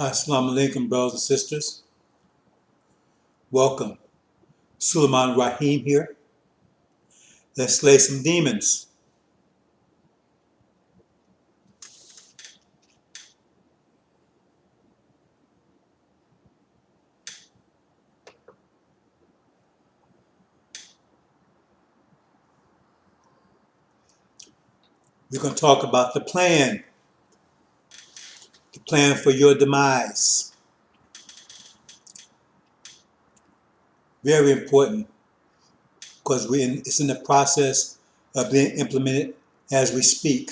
Assalamu alaikum, brothers and sisters. Welcome. Suleiman Raheem here. Let's slay some demons. We're going to talk about the plan for your demise. Very important because it's in the process of being implemented as we speak.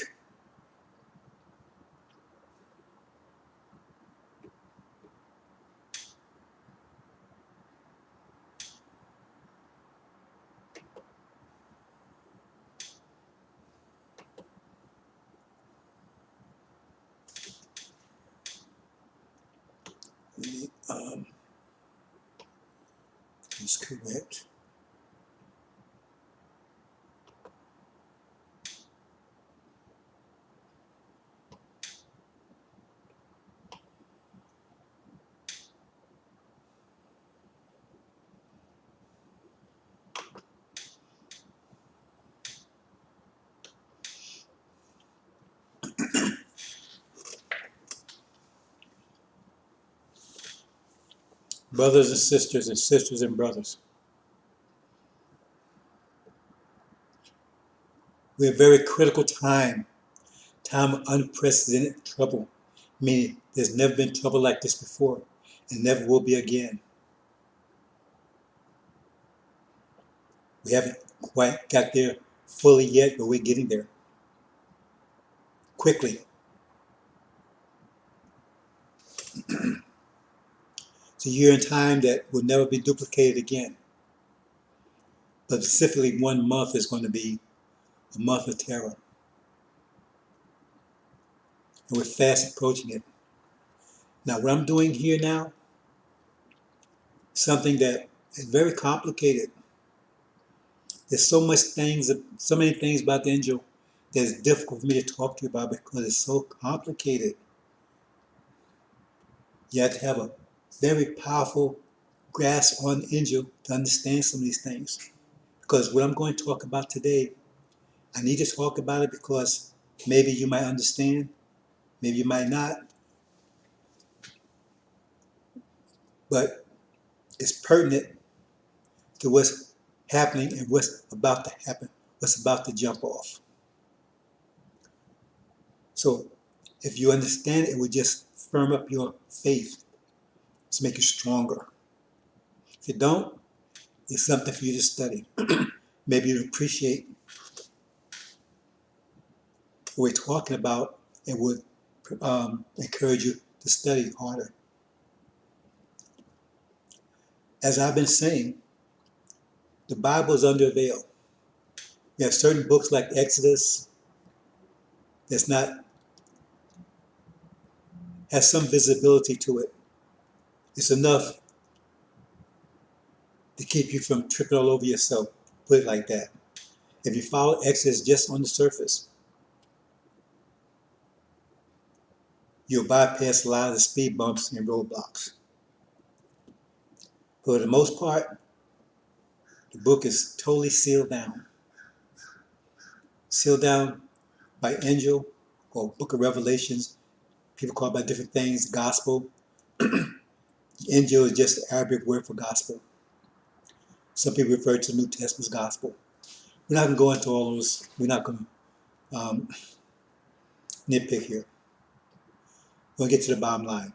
Is correct. Brothers and sisters and brothers. We're a very critical time of unprecedented trouble, meaning there's never been trouble like this before and never will be again. We haven't quite got there fully yet, but we're getting there quickly. It's a year in time that will never be duplicated again. But specifically, 1 month is going to be a month of terror. And we're fast approaching it. Now, what I'm doing here now, something that is very complicated. There's so many things about the angel that it's difficult for me to talk to you about because it's so complicated. You have to have a very powerful grasp on the angel to understand some of these things. Because what I'm going to talk about today, I need to talk about it because maybe you might understand, maybe you might not, but it's pertinent to what's happening and what's about to happen, what's about to jump off. So if you understand it, it will just firm up your faith. It's make you stronger. If you don't, it's something for you to study. Maybe you'll appreciate what we're talking about and would encourage you to study harder. As I've been saying, the Bible is under a veil. There are certain books like Exodus that's not has some visibility to it. It's enough to keep you from tripping all over yourself, put it like that. If you follow Exodus just on the surface, you'll bypass a lot of the speed bumps and roadblocks. For the most part, the book is totally sealed down. Sealed down by angel or book of Revelations. People call it by different things, gospel. Angel is just the Arabic word for gospel. Some people refer to the New Testament as gospel. We're not going to go into all those. We're not going to nitpick here. We'll get to the bottom line.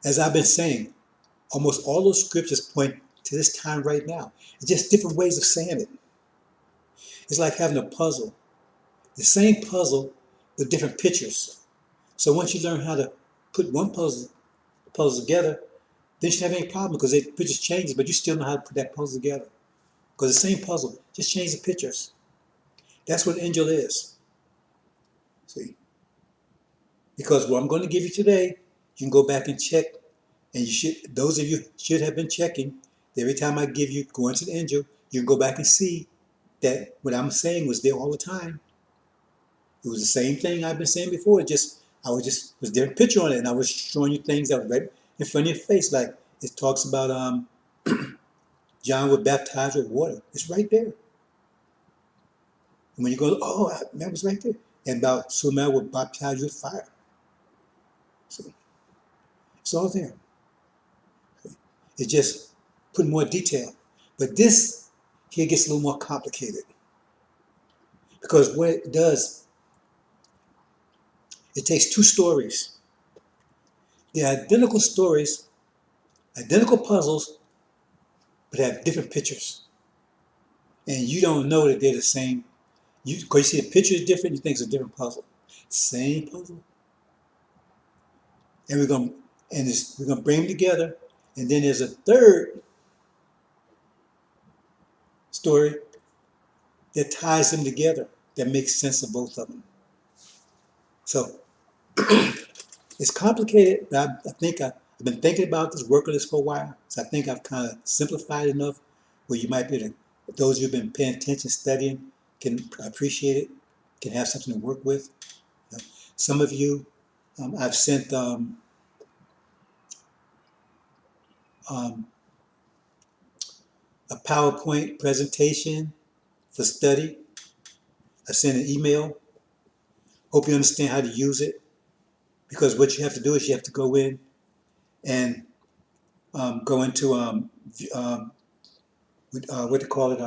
As I've been saying, almost all those scriptures point to this time right now. It's just different ways of saying it. It's like having a puzzle. The same puzzle with different pictures. So once you learn how to put one puzzle together, then you shouldn't have any problem because the pictures change, but you still know how to put that puzzle together. Because the same puzzle, just change the pictures. That's what angel is. See? Because what I'm going to give you today, you can go back and check, and those of you should have been checking. Every time I give you, go into the angel, you can go back and see that what I'm saying was there all the time. It was the same thing I've been saying before, just I was there a picture on it, and I was showing you things that were right in front of your face. Like it talks about John would baptize with water. It's right there. And when you go, oh, that was right there. And about Suleiman would baptize you with fire. So it's all there. It's just put more detail. But this here gets a little more complicated. Because what it does, it takes two stories. They're identical stories, identical puzzles, but have different pictures. And you don't know that they're the same. Because you see the picture is different, you think it's a different puzzle. Same puzzle. And we're gonna bring them together. And then there's a third story that ties them together, that makes sense of both of them. So it's complicated, but I think I've been thinking about this, working this for a while. So I think I've kind of simplified enough where you might be able to, those who've been paying attention, studying, can appreciate it, can have something to work with. Some of you, I've sent a PowerPoint presentation for study. I sent an email. Hope you understand how to use it, because what you have to do is you have to go in and go into what they call it,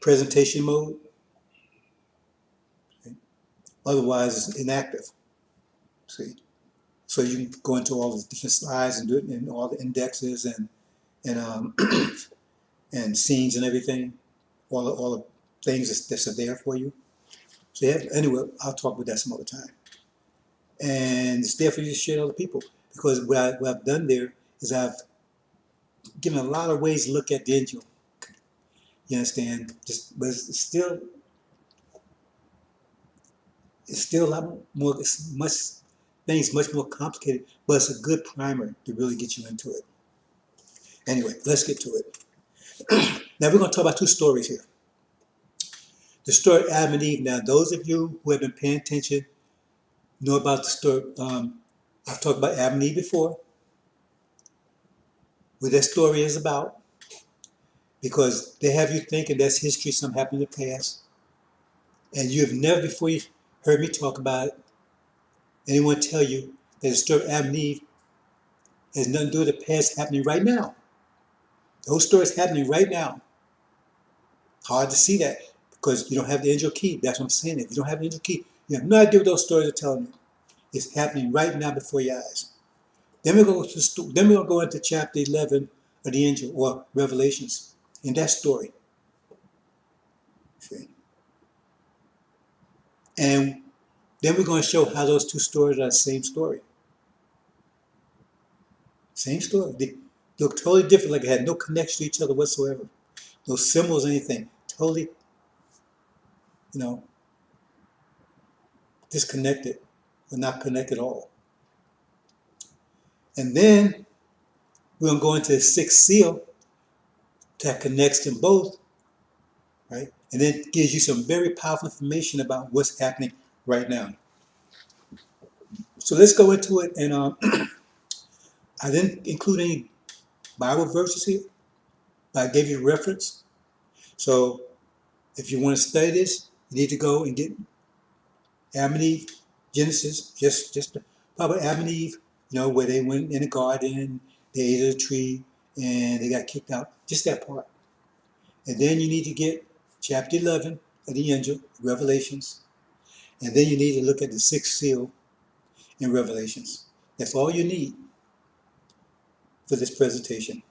presentation mode. Okay. Otherwise, it's inactive. See, so you can go into all the different slides and do it in all the indexes and and scenes and everything, all the things that's there for you. So you have, anyway, I'll talk about that some other time. And it's there for you to share to other people, because what I've done there is I've given a lot of ways to look at the angel. You understand? But it's still a lot more. It's much more complicated, but it's a good primer to really get you into it. Anyway, let's get to it. Now we're going to talk about two stories here. The story of Adam and Eve. Now, those of you who have been paying attention know about the story. I've talked about Adam and Eve before, what that story is about, because they have you thinking that's history, something happened in the past, and you have never before you heard me talk about it, anyone tell you that the story of Adam and Eve has nothing to do with the past happening right now. Those stories happening right now. Hard to see that because you don't have the angel key. That's what I'm saying. If you don't have the angel key, you have no idea what those stories are telling you. It's happening right now before your eyes. Then we're going to go into chapter 11 of the angel, or Revelations, in that story. See? And then we're going to show how those two stories are the same story. Same story. They look totally different, like they had no connection to each other whatsoever. No symbols, anything. Totally, disconnected, or not connected at all. And then we're going to go into the sixth seal that connects them both, right? And then it gives you some very powerful information about what's happening right now. So let's go into it. And I didn't include any Bible verses here, but I gave you a reference. So if you want to study this, you need to go and get Adam and Eve, Genesis, just probably Adam and Eve, where they went in the garden, they ate of the tree, and they got kicked out. Just that part. And then you need to get chapter 11 of the angel, Revelations. And then you need to look at the sixth seal in Revelations. That's all you need for this presentation.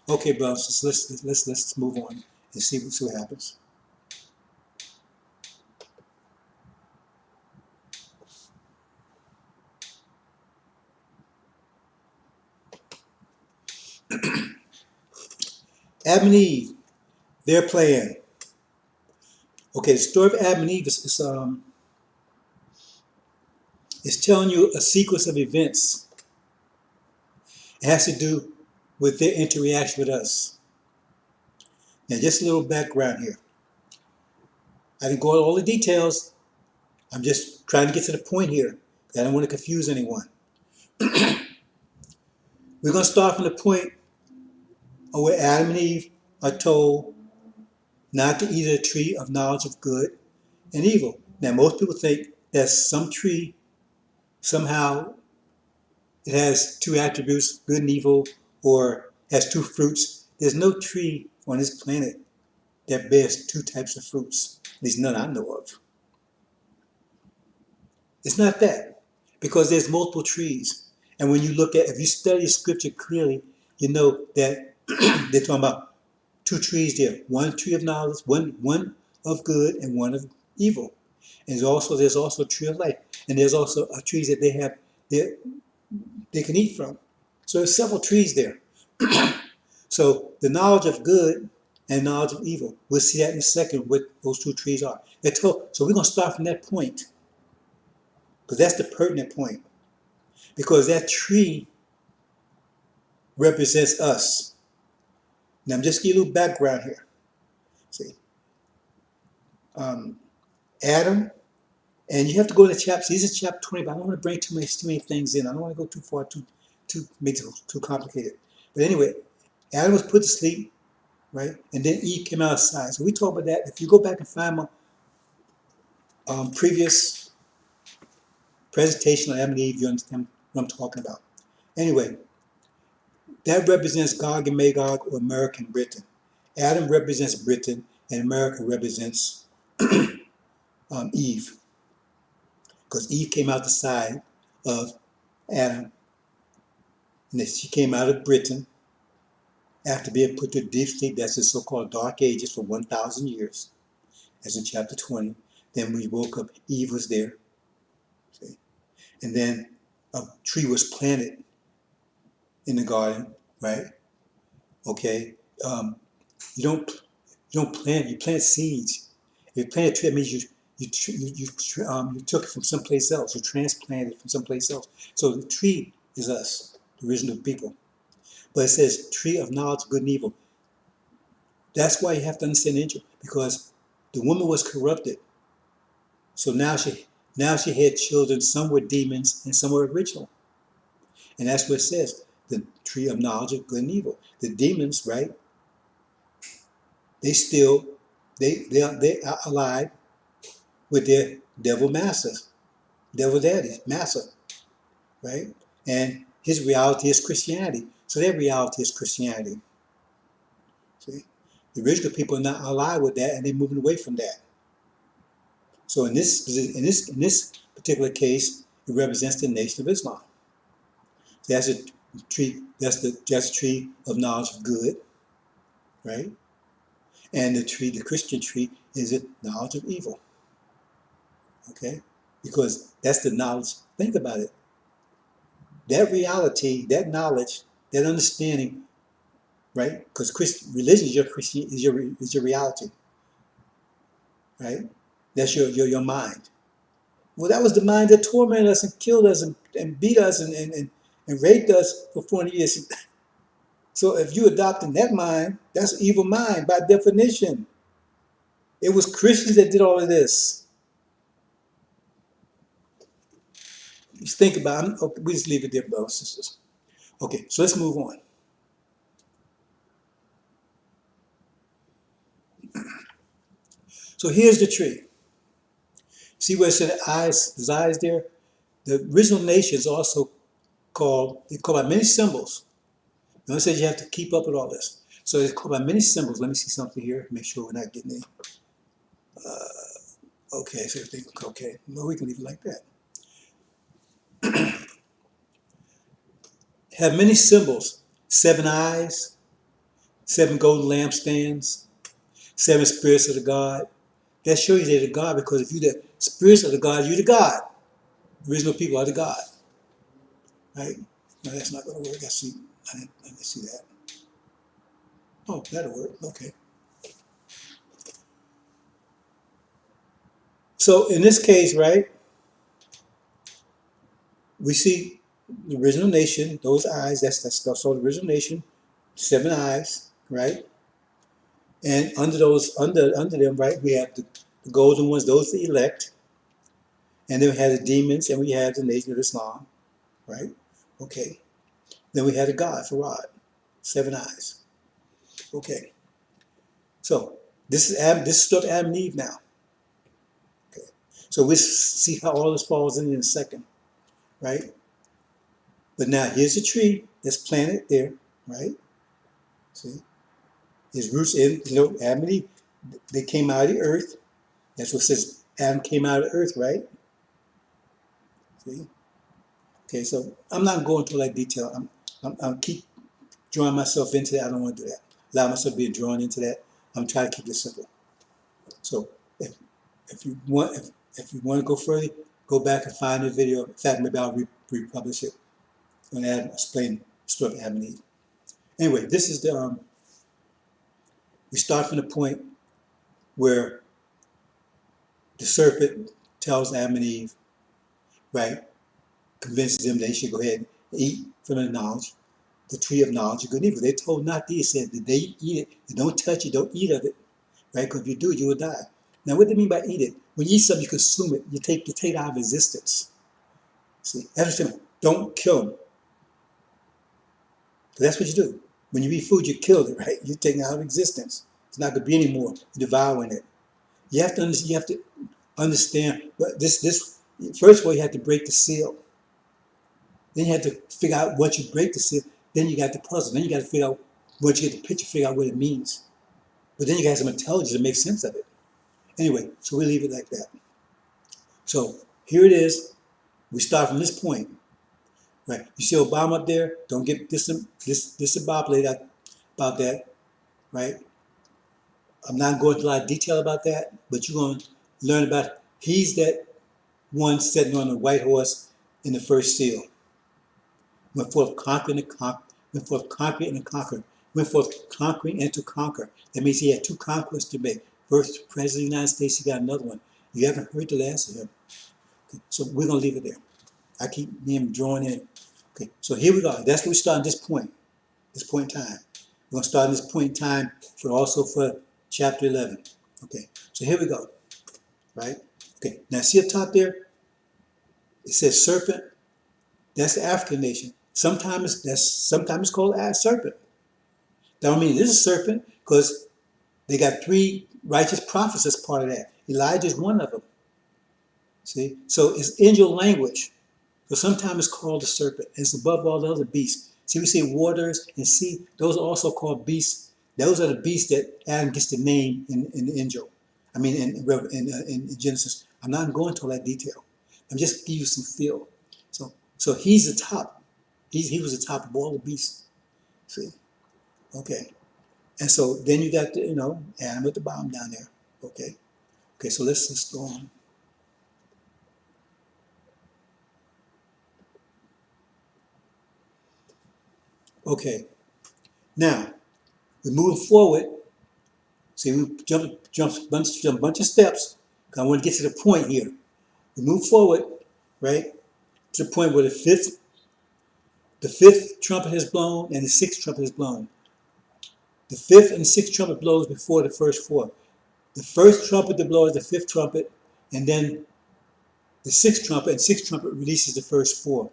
Okay, brothers, so let's move on and see what happens. Adam and Eve, their plan. Okay, the story of Adam and Eve is telling you a sequence of events. It has to do with their interaction with us. Now, just a little background here. I didn't go into all the details I'm just trying to get to the point here. I don't want to confuse anyone. We're going to start from the point of where Adam and Eve are told not to eat of the tree of knowledge of good and evil. Now, most people think that some tree, somehow, it has two attributes, good and evil, or has two fruits. There's no tree on this planet that bears two types of fruits, at least none I know of. It's not that, because there's multiple trees. And when you look at, if you study scripture clearly, you know that they're talking about two trees there. One tree of knowledge, one of good and one of evil. And there's also a tree of life. And there's also a trees that they can eat from. So there's several trees there. So the knowledge of good and knowledge of evil. We'll see that in a second what those two trees are. So we're going to start from that point, because that's the pertinent point. Because that tree represents us. Now I'm just giving you a little background here. See, Adam, and you have to go to chapter. These are chapter 20, but I don't want to bring too many things in. I don't want to go too far, make it too complicated. But anyway, Adam was put to sleep, right? And then Eve came outside. So we talk about that. If you go back and find my previous presentation on Adam and Eve, you understand what I'm talking about. Anyway, that represents Gog and Magog, or American Britain. Adam represents Britain, and America represents Eve, because Eve came out the side of Adam, and she came out of Britain after being put to deep sleep. That's the so-called Dark Ages for 1,000 years. That's in chapter 20. Then when we woke up, Eve was there. See? And then a tree was planted in the garden, right? Okay. You don't plant. You plant seeds. If you plant a tree, that means you took it from someplace else. You transplanted it from someplace else. So the tree is us, the original people. But it says tree of knowledge of good and evil. That's why you have to understand the Injil, because the woman was corrupted. So now she had children. Some were demons and some were original. And that's what it says, the tree of knowledge of good and evil. The demons, right? They are allied with their devil masters, devil daddies, master, right? And his reality is Christianity. So their reality is Christianity. See? The original people are not allied with that, and they're moving away from that. So in this particular case, it represents the Nation of Islam. So that's a tree. That's the tree of knowledge of good, right? And the Christian tree, is it knowledge of evil? Okay, because that's the knowledge. Think about it. That reality, that knowledge, that understanding, right? Because religion is your reality, right? That's your mind. Well, that was the mind that tormented us and killed us and beat us and raped us for 40 years. So if you adopting that mind, that's an evil mind by definition. It was Christians that did all of this. Just think about it. Okay, we just leave it there, brothers and sisters. Okay, so let's move on. So here's the tree. See where it said eyes, there's eyes there? The original nation is also they're called by many symbols. Now it says you have to keep up with all this. So it's called by many symbols. Let me see something here, make sure we're not getting any. Okay, so everything, okay. Well, we can leave it like that. Have many symbols, 7 eyes, 7 golden lampstands, 7 spirits of the God. That shows you they're the God, because if you're the spirits of the God, you're the God. Original people are the God. Right? No, that's not going to work. I didn't see that. Oh, that'll work. Okay. So in this case, right, we see the original nation, those eyes, that's so the original nation, 7 eyes, right? And under them, right, we have the golden ones, those the elect. And then we had the demons, and we had the Nation of Islam, right? Okay. Then we had a God, Farad, 7 eyes. Okay. So this is stuff Adam and Eve now. Okay. So we see how all this falls in a second, right? But now here's a tree that's planted there, right? See, his roots in, Adam and Eve, they came out of the earth. That's what it says. Adam came out of the earth, right? See. Okay, so I'm not going into that detail. I'm keep drawing myself into that. I don't want to do that. Allow myself to be drawn into that. I'm trying to keep this simple. So if you want if you want to go further, go back and find the video. In fact, maybe I'll republish it and explain the story of Adam and Eve. Anyway, this is the we start from the point where the serpent tells Adam and Eve, right, convinces them they should go ahead and eat from the tree of knowledge of good and evil. They're told not to eat. It said that they eat it, don't touch it, don't eat of it, right? Because if you do, you will die. Now, what do they mean by eat it? When you eat something, you consume it. You take it out of existence. See, that's what don't kill them. That's what you do. When you eat food, you kill it, right? You're taking it out of existence. It's not going to be anymore. You're devouring it. You have to understand. But this first of all, you have to break the seal. Then you have to figure out once you break the seal. Then you got the puzzle. Then you got to figure out once you get the picture, figure out what it means. But then you got some intelligence to make sense of it. Anyway, so we leave it like that. So here it is. start from this point, right? You see Obama up there? Don't get discombobulated about that, right? I'm not going into a lot of detail about that, but you're going to learn about it. He's that one sitting on the white horse in the first seal. Went forth conquering and conquer. Went forth conquering and conquer. Went forth conquering and to conquer. That means he had two conquests to make. First, President of the United States, he got another one. You haven't heard the last of him. Okay, so we're going to leave it there. I keep him drawing in. Okay, so here we go. That's where we start at this point in time. We're going to start at this point in time for chapter 11. Okay, so here we go, right? Okay, now see up top there? It says serpent. That's the African nation. Sometimes it's called a serpent. That don't mean it is a serpent because they got 3 righteous prophets as part of that. Elijah is one of them. See, so it's angel language. So sometimes it's called a serpent. It's above all the other beasts. See, we say waters and sea. Those are also called beasts. Those are the beasts that Adam gets the name in the angel. I mean, in Genesis. I'm not going into all that detail. I'm just giving you some feel. So he's the top. He was the top of all the beasts. See, okay. And so then you got Adam at the bottom down there. Okay. Okay. So let's just go on. Okay, now we're moving forward. See, we jump a bunch of steps. I want to get to the point here. We move forward, right, to the point where the fifth trumpet has blown and the 6th trumpet has blown. The 5th and 6th trumpet blows before the first 4. The first trumpet that blows is the 5th trumpet, and then the 6th trumpet, and 6th trumpet releases the first 4.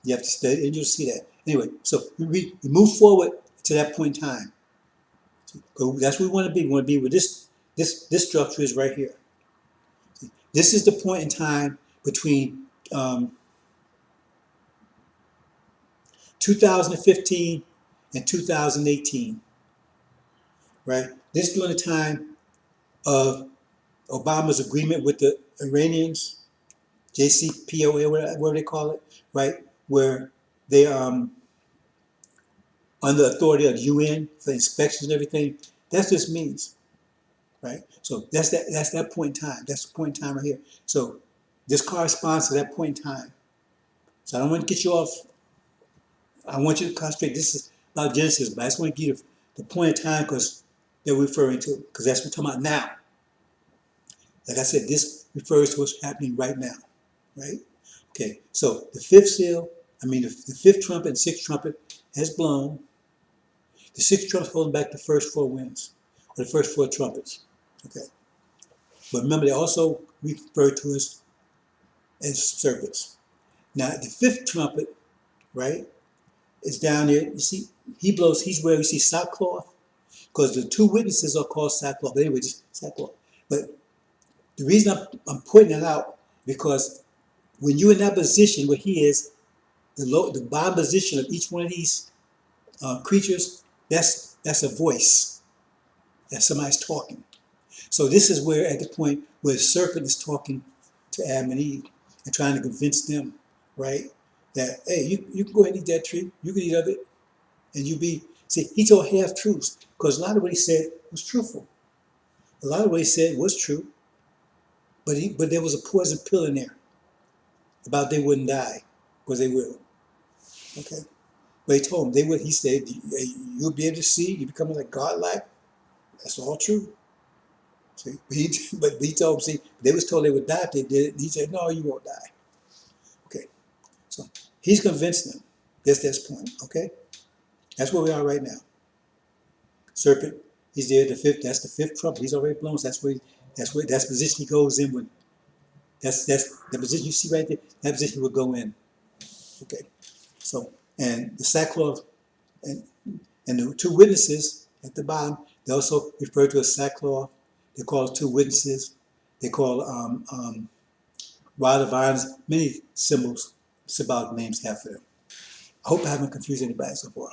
You have to study, and you'll see that. Anyway, so we move forward to that point in time. That's where we want to be. We want to be where this structure is right here. This is the point in time between 2015 and 2018, right? This is during the time of Obama's agreement with the Iranians, JCPOA, whatever they call it, right? Where they under authority of the UN for inspections and everything. That's what this means, right? So that's that point in time. That's the point in time right here. So this corresponds to that point in time. So I don't want to get you off. I want you to concentrate. This is about Genesis, but I just want to give you the point in time because they're referring to, because that's what we're talking about now. Like I said, this refers to what's happening right now, right? Okay, so the 5th trumpet and 6th trumpet has blown. The 6th trumpet holding back the first 4 winds, or the first 4 trumpets. Okay. But remember, they also refer to as as serpents. Now the fifth trumpet, right, is down there. You see, he blows. He's where you see sackcloth, because the two witnesses are called sackcloth. But anyway, just sackcloth. But the reason I'm pointing that out because when you're in that position where he is, the bottom position of each one of these creatures, that's a voice. That somebody's talking. So this is where, at the point where the serpent is talking to Adam and Eve and trying to convince them, right, that, hey, you can go ahead and eat that tree. You can eat of it. And you be, see, he told half truths because a lot of what he said was truthful. A lot of what he said was true, but there was a poison pill in there about they wouldn't die because they will. Okay. But he told them they would, he said, you'll be able to see, you become like God-like. That's all true. See, but he told them, see, they was told they would die if they did it. And he said, no, you won't die. Okay, so he's convinced them. That's this point, okay? That's where we are right now. Serpent, he's there, that's the fifth trumpet. He's already blown, so that's the position he goes in when, that's the position you see right there, that position he would go in. Okay, so, and the sackcloth, and the two witnesses at the bottom, they also refer to as sackcloth. They call two witnesses. They call rod of irons, many symbolic names have for them. I hope I haven't confused anybody so far.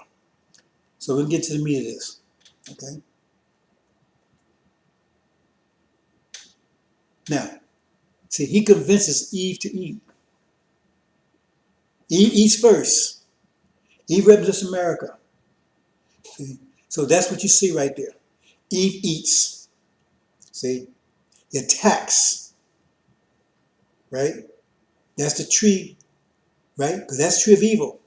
So we'll get to the meat of this, okay? Now, see, he convinces Eve to eat. Eve eats first. Eve represents America. See? So that's what you see right there. Eve eats. See? He attacks. Right? That's the tree, right? Because that's the tree of evil.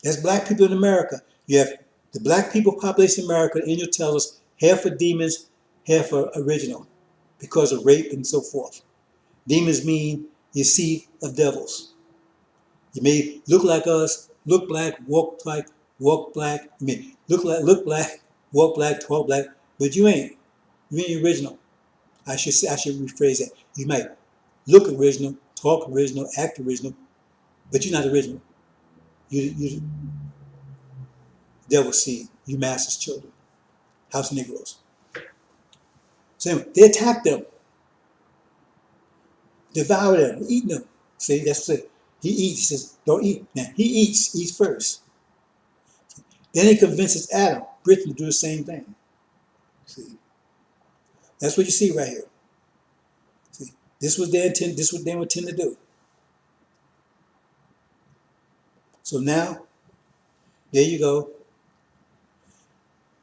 That's black people in America. You have the black people population in America, the angel tells us, half are demons, half are original, because of rape and so forth. Demons mean you seed of devils. You may look like us, look black, walk black, I mean, look black, walk black, talk black, but you ain't. You ain't original. I should rephrase that. You might look original, talk original, act original, but you're not original. You devil seed, you master's children, house Negroes. So anyway, they attack them, devour them, eat them. See, that's what he eats. He says, don't eat. Now, he eats first. Then he convinces Adam, Britain, to do the same thing. See, that's what you see right here. See, this was their intent, this is what they intend to do. So now, there you go.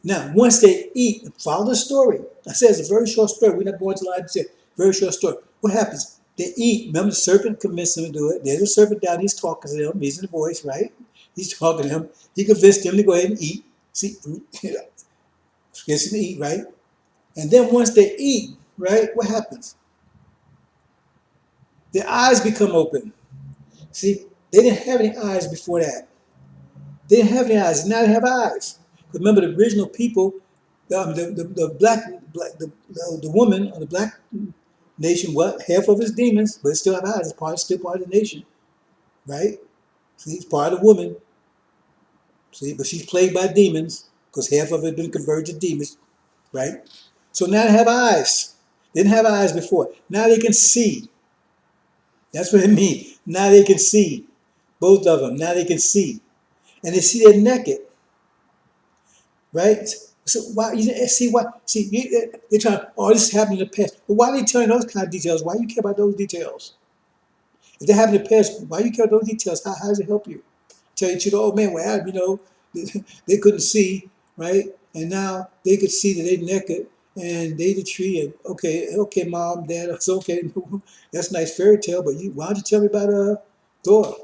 Now, once they eat, follow the story. I said it's a very short story. We're not going to lie to say very short story. What happens? They eat. Remember, the serpent convinced them to do it. There's a serpent down. He's talking to them. He's in the voice, right? He's talking to them. He convinced them to go ahead and eat. See, gets them to eat, right? And then once they eat, right, what happens? Their eyes become open. See, they didn't have any eyes before that. They didn't have any eyes. Now they have eyes. Remember, the original people, the woman of the black nation, what? Half of his demons, but it still have eyes. It's still part of the nation, right? See, it's part of the woman. See, but she's plagued by demons because half of it been converted to demons, right? So now they have eyes. They didn't have eyes before. Now they can see. That's what it means. Now they can see. Both of them. Now they can see. And they see they're naked. Right? So why you see why they're trying, oh, this happened in the past. But why are they telling those kind of details? Why do you care about those details? If they happened in the past, why do you care about those details? How does it help you? Tell you to the old man, well, you know, they couldn't see, right? And now they could see that they're naked and they the tree and okay, mom, dad, it's okay. That's a nice fairy tale, but why don't you tell me about Thor?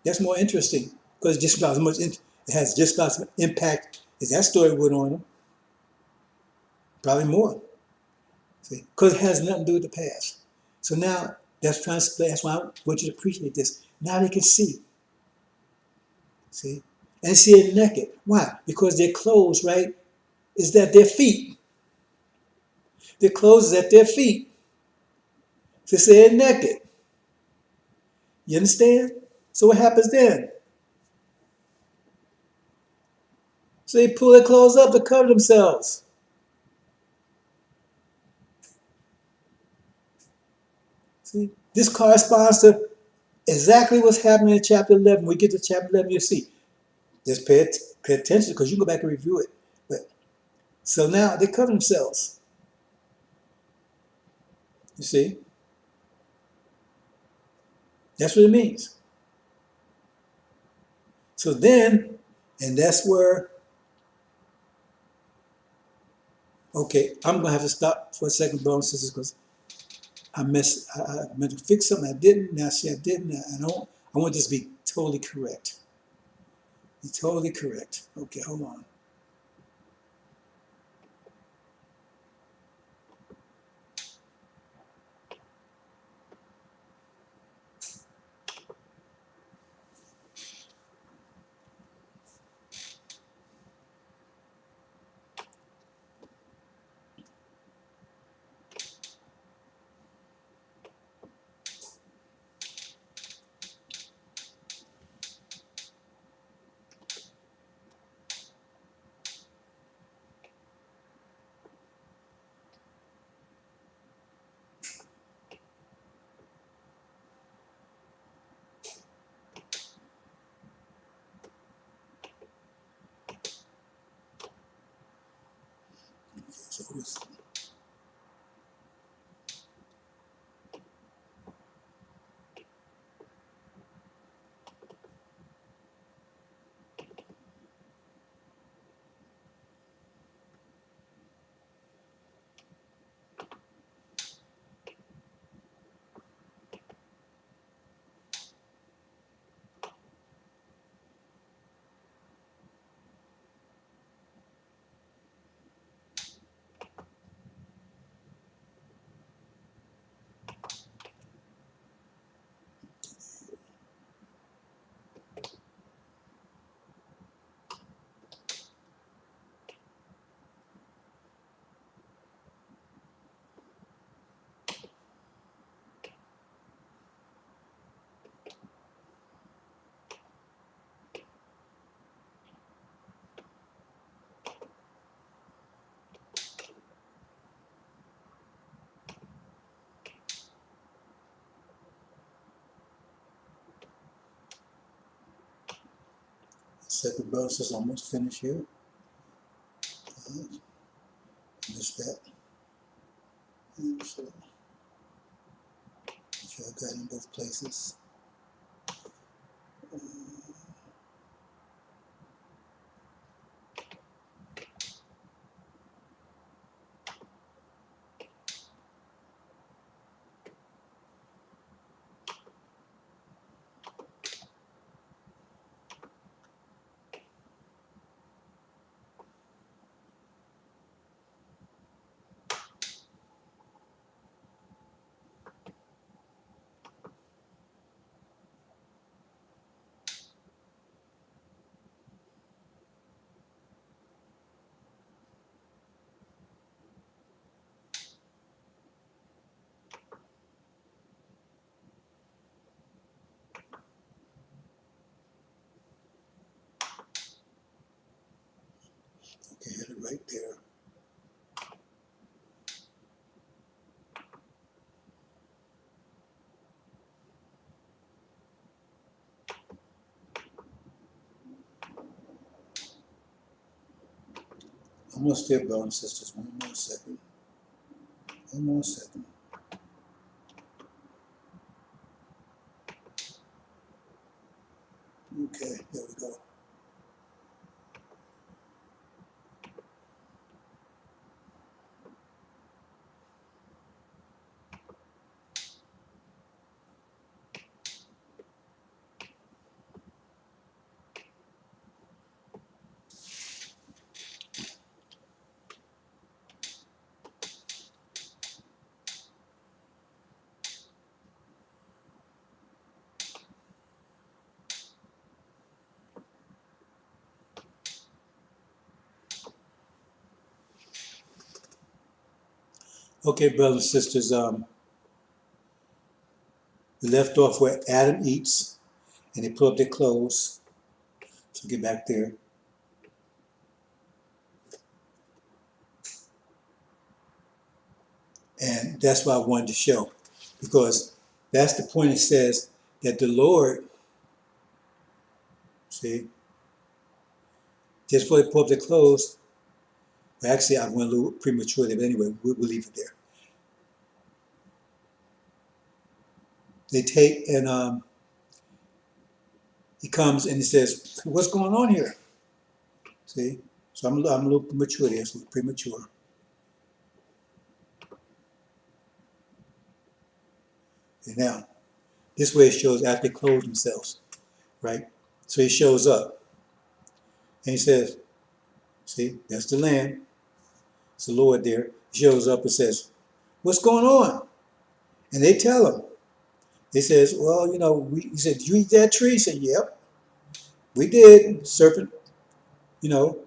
That's more interesting because just about as much it has just about as much impact as that story would on them. Probably more. See, because it has nothing to do with the past. So now that's why I want you to appreciate this. Now they can see. See? And see it naked. Why? Because their clothes, right, is at their feet. Their clothes is at their feet. So they're naked. You understand? So what happens then? So they pull their clothes up to cover themselves. See, this corresponds to exactly what's happening in chapter 11. When we get to chapter 11, you'll see. Just pay attention because you can go back and review it. But so now they cover themselves. You see, that's what it means. So then, and that's where, okay, I'm gonna have to stop for a second, brothers and sisters, because I meant to fix something I didn't. Now see, I didn't. I want this to be totally correct. Be totally correct. Okay, hold on. So who's second brothers and sisters almost finished here? Missed that. And so, sure I got in both places. Okay, hit it right there. Almost there, brothers and sisters. One more second. One more second. Okay, there we go. Okay, brothers and sisters, We left off where Adam eats, and they pull up their clothes. So get back there. And that's what I wanted to show, because that's the point. It says that the Lord, see, just before they pull up their clothes, well, actually I went a little premature there, but anyway, we'll leave it there. They take, and he comes and he says, what's going on here? See? So I'm a little premature there, so premature. And now, this way it shows after they clothe themselves, right? So he shows up and he says, see, that's the Lamb. It's the Lord there. He shows up and says, what's going on? And they tell him. He says, well, you know, he said, did you eat that tree? He said, yep, we did. Serpent, you know,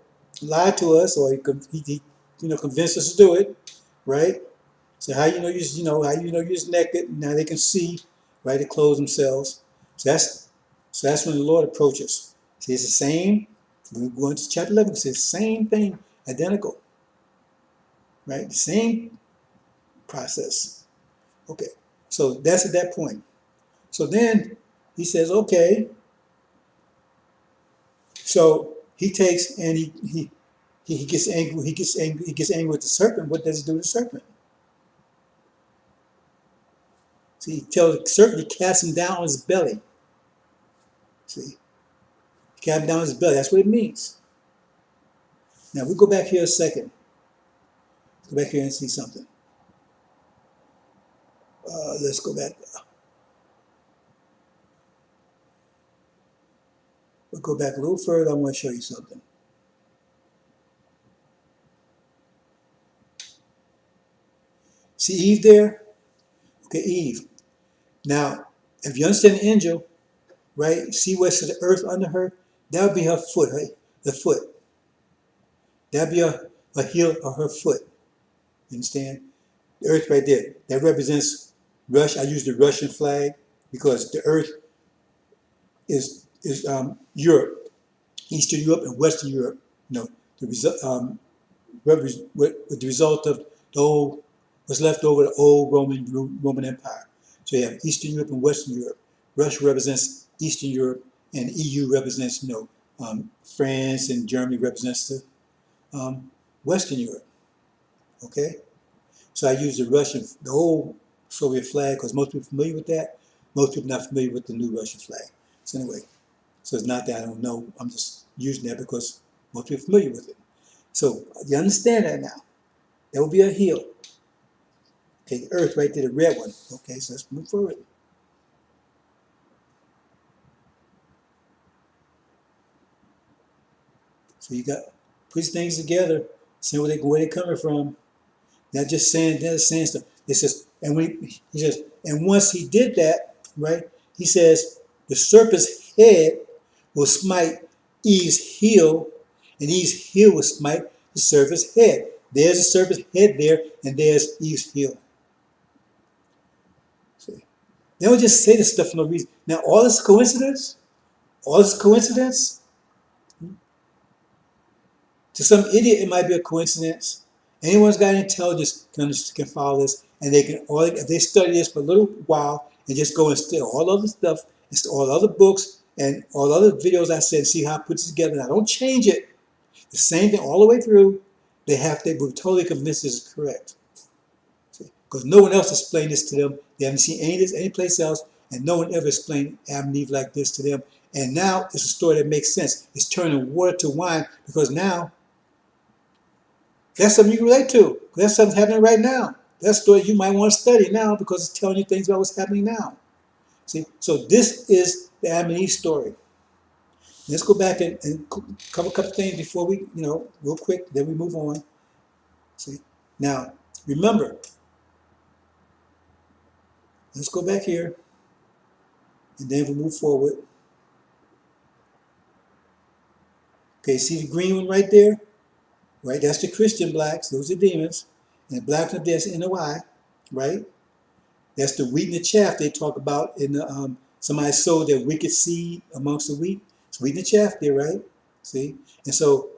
lied to us, or he convinced us to do it, right? So how you know you're just naked? Now they can see, right? They clothe themselves. So that's when the Lord approaches. See, it's the same. We go into chapter 11. It's the same thing, identical, right? The same process. Okay, so that's at that point. So then he says, okay. So he takes and he gets angry. He gets angry with the serpent. What does he do to the serpent? See, he tells the serpent to cast him down on his belly. See, cast him down on his belly. That's what it means. Now we go back here a second. Go back here and see something. Let's go back. We'll go back a little further. I want to show you something. See Eve there? Okay, Eve. Now, if you understand the angel, right? See what's the earth under her? That would be her foot, right? The foot. That would be a heel of her foot. You understand? The earth right there. That represents Russia. I use the Russian flag because the earth is Europe, Eastern Europe and Western Europe. You know, the result of the old, what's left over the old Roman Empire. So you have Eastern Europe and Western Europe. Russia represents Eastern Europe, and EU represents, France, and Germany represents the Western Europe. Okay, so I use the old Soviet flag because most people are familiar with that. Most people are not familiar with the new Russian flag. So anyway, so it's not that I don't know. I'm just using that because most people are familiar with it. So you understand that now. That will be a heel. Okay, the earth right there, the red one. Okay, so let's move forward. So you got put these things together, see where they're coming from. Not just saying stuff. It says, he says, and once he did that, right? He says the serpent's head will smite Eve's heel, and Eve's heel will smite the serpent's head. There's the serpent's head there, and there's Eve's heel. See? They don't just say this stuff for no reason. Now, all this coincidence? All this coincidence? To some idiot, it might be a coincidence. Anyone's got intelligence can follow this, and if they study this for a little while and just go and study all other stuff, and all other books and all other videos I said, see how I put it together. And I don't change it. The same thing all the way through. They were totally convinced this is correct. Because no one else explained this to them. They haven't seen any place else, and no one ever explained Adam and Eve like this to them. And now it's a story that makes sense. It's turning water to wine because now that's something you can relate to. That's something happening right now. That's a story you might want to study now because it's telling you things about what's happening now. See, so this is the Adam and Eve story. Let's go back and cover a couple things before we, real quick, then we move on. See, now remember, let's go back here, and then we move forward. Okay, see the green one right there? Right, that's the Christian blacks, those are demons. And the black one there's NOI, right? That's the wheat and the chaff they talk about in the somebody sowed their wicked seed amongst the wheat. It's wheat and the chaff there, right? See, and so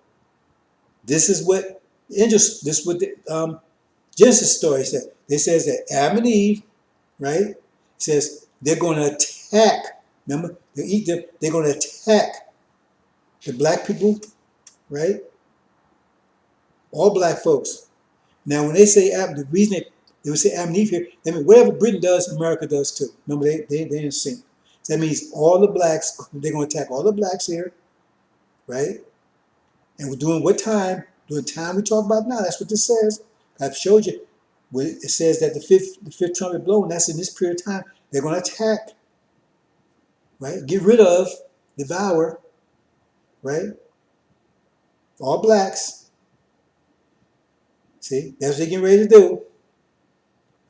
this is what this is what the Genesis story says. It says that Adam and Eve, right? It says they're going to attack. Remember, they eat them. They're going to attack the black people, right? All black folks. Now, when they say Adam, the reason they would say Adam and Eve here, I mean whatever Britain does, America does too. Remember, they didn't sing. So that means all the blacks. They're going to attack all the blacks here, right? And we're doing what time? During time we talk about now. That's what this says. I've showed you. It says that the fifth trumpet blowing. That's in this period of time. They're going to attack, right? Get rid of, devour, right? All blacks. See, that's what they're getting ready to do.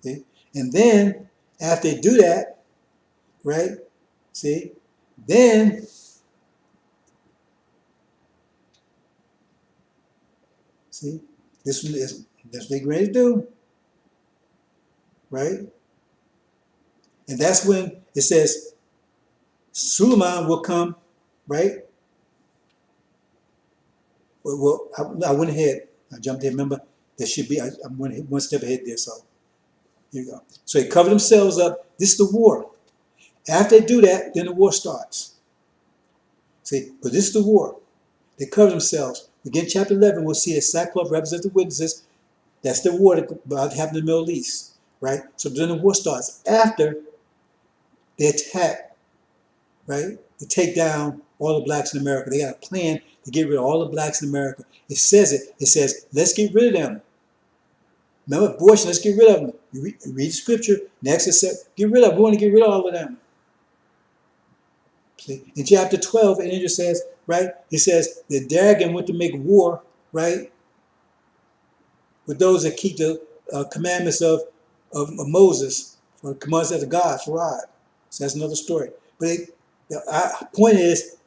See, and then after they do that, right? See, then see this is that's what they're getting ready to do. Right? And that's when it says Suleiman will come, right? Well, I went ahead. I jumped in. Remember, there should be, I went one step ahead there. So here you go. So they cover themselves up. This is the war. After they do that, then the war starts. See, but this is the war. They cover themselves. Again, chapter 11, we'll see that sackcloth represents the witnesses. That's the war that about to happen in the Middle East, right? So then the war starts. After they attack, right? To take down all the blacks in America. They got a plan to get rid of all the blacks in America. It says it. It says, let's get rid of them. Remember abortion, let's get rid of them. You read scripture. Next it says, get rid of them. We want to get rid of all of them. See? In chapter 12, an angel says, right? It says the Dagon went to make war, right? With those that keep the commandments of Moses, or the commandments of God, Farad. So that's another story. But the point is,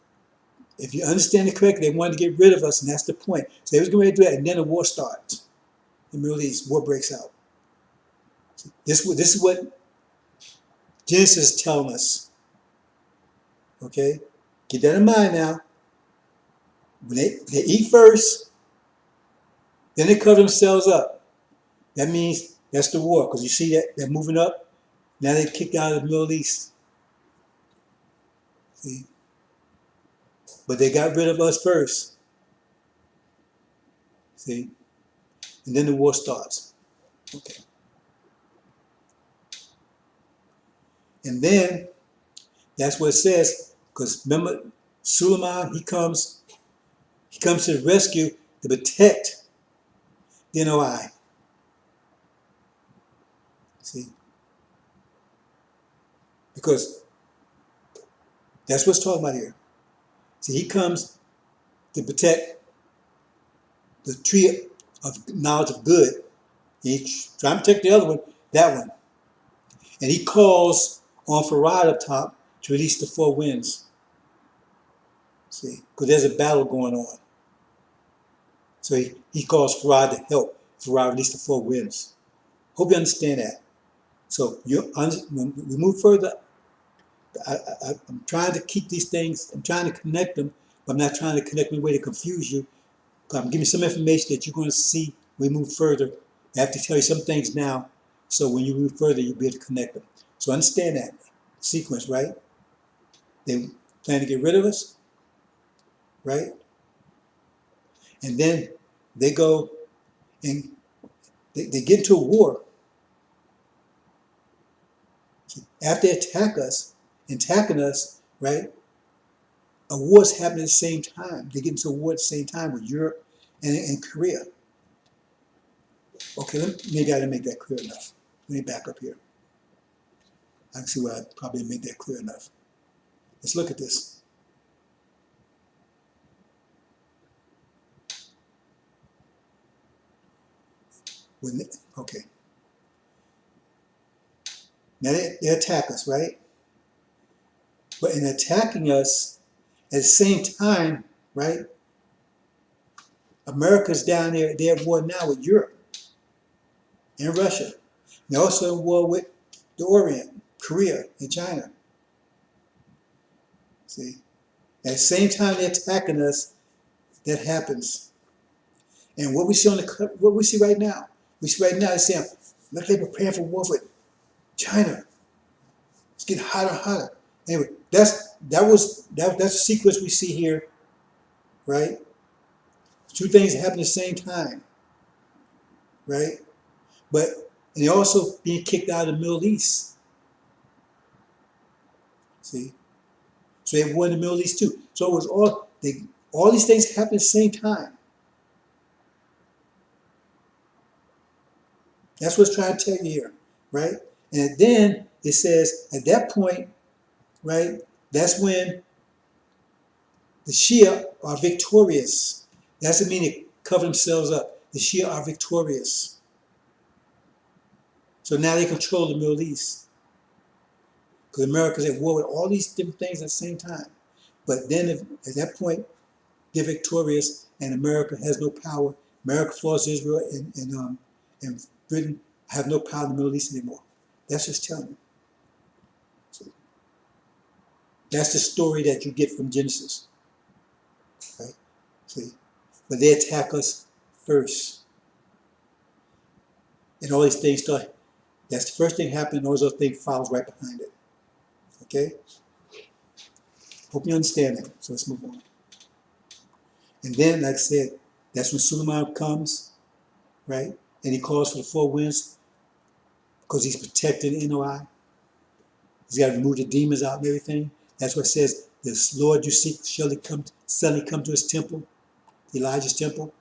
if you understand it correctly, they wanted to get rid of us, and that's the point. So they was going to do that, and then the war starts. The Middle East, war breaks out. This is what Genesis is telling us. Okay? Keep that in mind now. When they eat first, then they cover themselves up. That means that's the war, because you see that they're moving up. Now they kicked out of the Middle East. See? But they got rid of us first. See? And then the war starts. Okay. And then, that's what it says, because remember, Suleiman, he comes to the rescue to protect the NOI. See? Because that's what's talking about here. See, he comes to protect the tree of knowledge of good. He's trying to protect the other one, that one. And he calls on Farad up top to release the four winds. See, because there's a battle going on. So he calls Farad to help Farad release the four winds. Hope you understand that. So when we move further, I'm trying to keep these things, I'm trying to connect them, but I'm not trying to connect them in a way to confuse you. I'm giving you some information that you're going to see when we move further. I have to tell you some things now, so when you move further, you'll be able to connect them. So understand that sequence, right? They plan to get rid of us, right? And then they go and they get into a war. After they attacking us, right? A war's happening at the same time. They get into a war at the same time with Europe and Korea. Okay, maybe I didn't make that clear enough. Let me back up here. I can see where I probably didn't make that clear enough. Let's look at this. Okay. Now they attack us, right? But in attacking us, at the same time, right? America's down there, they're at war now with Europe and Russia. They're also at war with the Orient, Korea, and China. See? At the same time they're attacking us, that happens. And what we see what we see right now, they're saying, look, they're preparing for war with China. It's getting hotter and hotter. Anyway, that's the sequence we see here, right? Two things happen at the same time, right? But and they're also being kicked out of the Middle East. See, so they won the Middle East too. So it was all these things happen at the same time. That's what it's trying to tell you here, right? And then it says at that point, right? That's when the Shia are victorious. That doesn't mean they cover themselves up. The Shia are victorious. So now they control the Middle East. Because America's at war with all these different things at the same time. But then at that point, they're victorious and America has no power. America flaws Israel and Britain have no power in the Middle East anymore. That's just telling you. So that's the story that you get from Genesis. Right? See? But they attack us first. And all these things start. That's the first thing happening, and all those other things follows right behind it. Okay? Hope you understand that. So let's move on. And then, like I said, that's when Suleiman comes, right? And he calls for the four winds because he's protecting NOI. He's got to remove the demons out and everything. That's what it says, this Lord you seek shall suddenly come to his temple, Elijah's temple.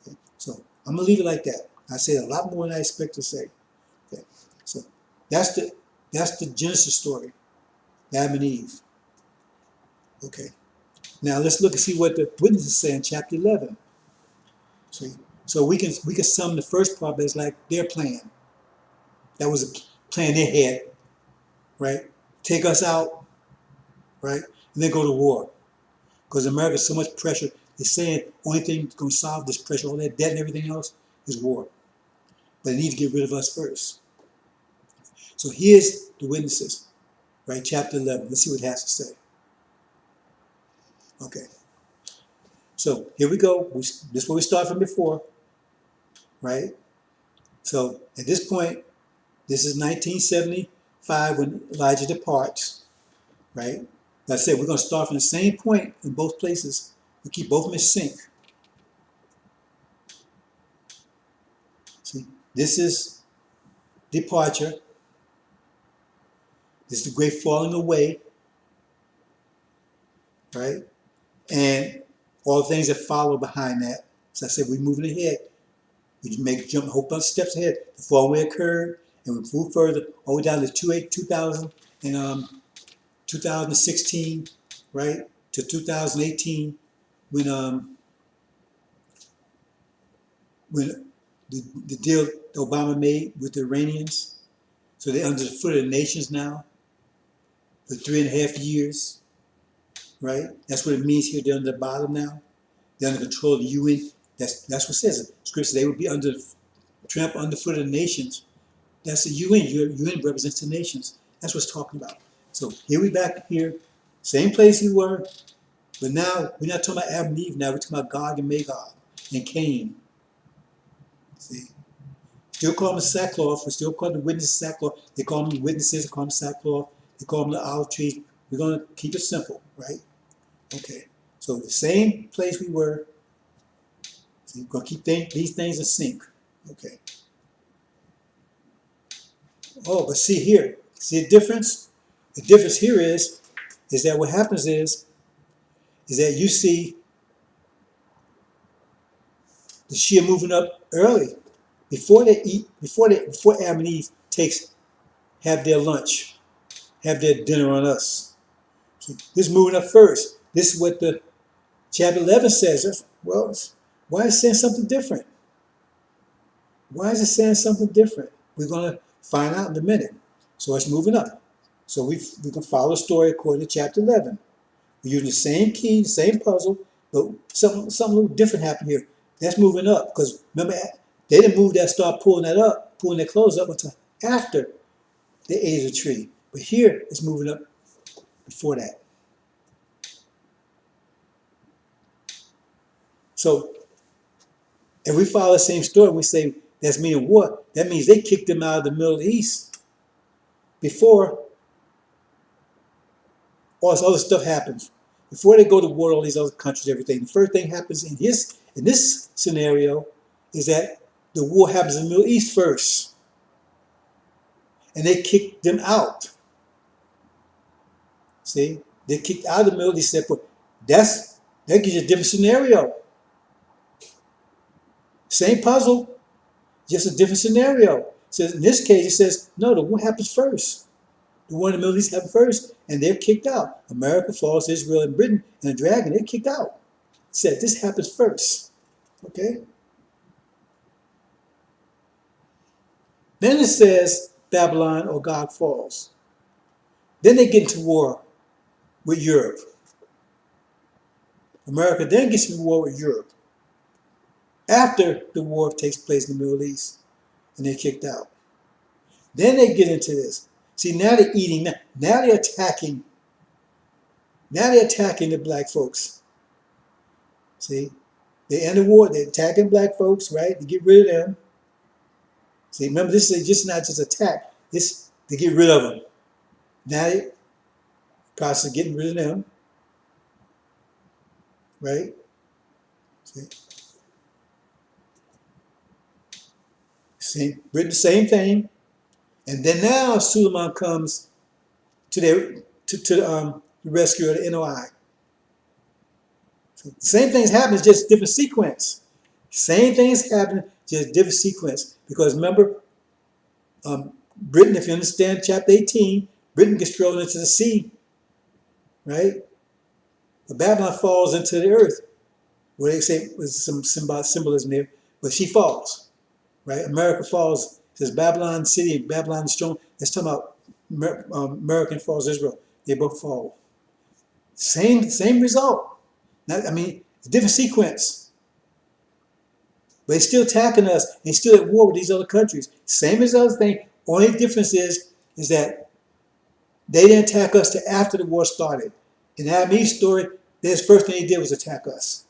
Okay. So I'm going to leave it like that. I said a lot more than I expect to say. Okay. So that's the Genesis story, Adam and Eve. Okay. Now let's look and see what the witnesses say in chapter 11. See? So we can sum the first part as like their plan. That was a plan they had, right? Take us out, right? And then go to war. Because America's so much pressure. They're saying only thing that's going to solve this pressure, all that debt and everything else, is war. But they need to get rid of us first. So here's the witnesses, right? Chapter 11. Let's see what it has to say. Okay. So here we go. This is where we started from before, right? So at this point, this is 1975 when Elijah departs, right? Like I said, we're going to start from the same point in both places. We keep both of them in sync. See, this is departure. This is the great falling away, right? And all the things that follow behind that. So I said, we're moving ahead. We make jump a whole bunch of steps ahead. The fall away occurred, and we moved further all the way down to 2000 and 2016, right, to 2018, when the deal Obama made with the Iranians. So they're under the foot of the nations now for 3.5 years, right? That's what it means here. They're under the bottom now. They're under control of the UN. That's what it says. Scripture, they would be trampled underfoot of the nations. That's the UN. UN represents the nations. That's what it's talking about. So here we back here, same place we were, but now we're not talking about Adam and Eve now. We're talking about Gog and Magog and Cain. See, still call them sackcloth. We still call the witnesses sackcloth. They call them witnesses. They call them sackcloth. They call them the olive trees. We're going to keep it simple, right? Okay. So the same place we were. So we're going to keep these things in sync. Okay. Oh, but see here. See the difference? The difference here is that what happens is that you see the Shia moving up early before they eat, before Adam and Eve have their lunch, have their dinner on us. So this moving up first. This is what the chapter 11 says. Well, why is it saying something different? Why is it saying something different? We're going to find out in a minute. So it's moving up. So we can follow the story according to chapter 11. We're using the same key, the same puzzle, but something a little different happened here. That's moving up because remember, they didn't move that, start pulling that up, pulling their clothes up until after the age of the tree. But here it's moving up before that. So if we follow the same story, we say that's meaning war. That means they kicked them out of the Middle East before all this other stuff happens. Before they go to war, all these other countries, everything. The first thing happens in this scenario is that the war happens in the Middle East first, and they kicked them out. See, they kicked out of the Middle East. That gives you a different scenario. Same puzzle, just a different scenario. It says in this case, it says no, the war happens first. The war in the Middle East happened first, and they're kicked out. America falls to Israel and Britain, and the dragon, they're kicked out. It said this happens first. Okay? Then it says Babylon or Gog falls. Then they get into war with Europe. America then gets into war with Europe. After the war takes place in the Middle East, and they're kicked out. Then they get into this. See, now they're eating, now they're attacking. Now they're attacking the black folks. See, they end the war, they're attacking black folks, right? To get rid of them. See, remember, this is just not just attack, this to get rid of them. Now they process of getting rid of them, right? See? Britain, the same thing. And then now Suleiman comes to the rescue of the NOI. So same things happen, just different sequence. Same things happen, just different sequence. Because remember, Britain, if you understand chapter 18, Britain gets thrown into the sea, right? But Babylon falls into the earth, where they say there's some symbolism there, but she falls, right? America falls. It says Babylon city, Babylon strong. Let's talk about American falls Israel. They both fall. Same result. Not, I mean, different sequence. But they're still attacking us and still at war with these other countries. Same as the other thing. Only difference is that they didn't attack us till after the war started. In the Adam Eve story, the first thing they did was attack us.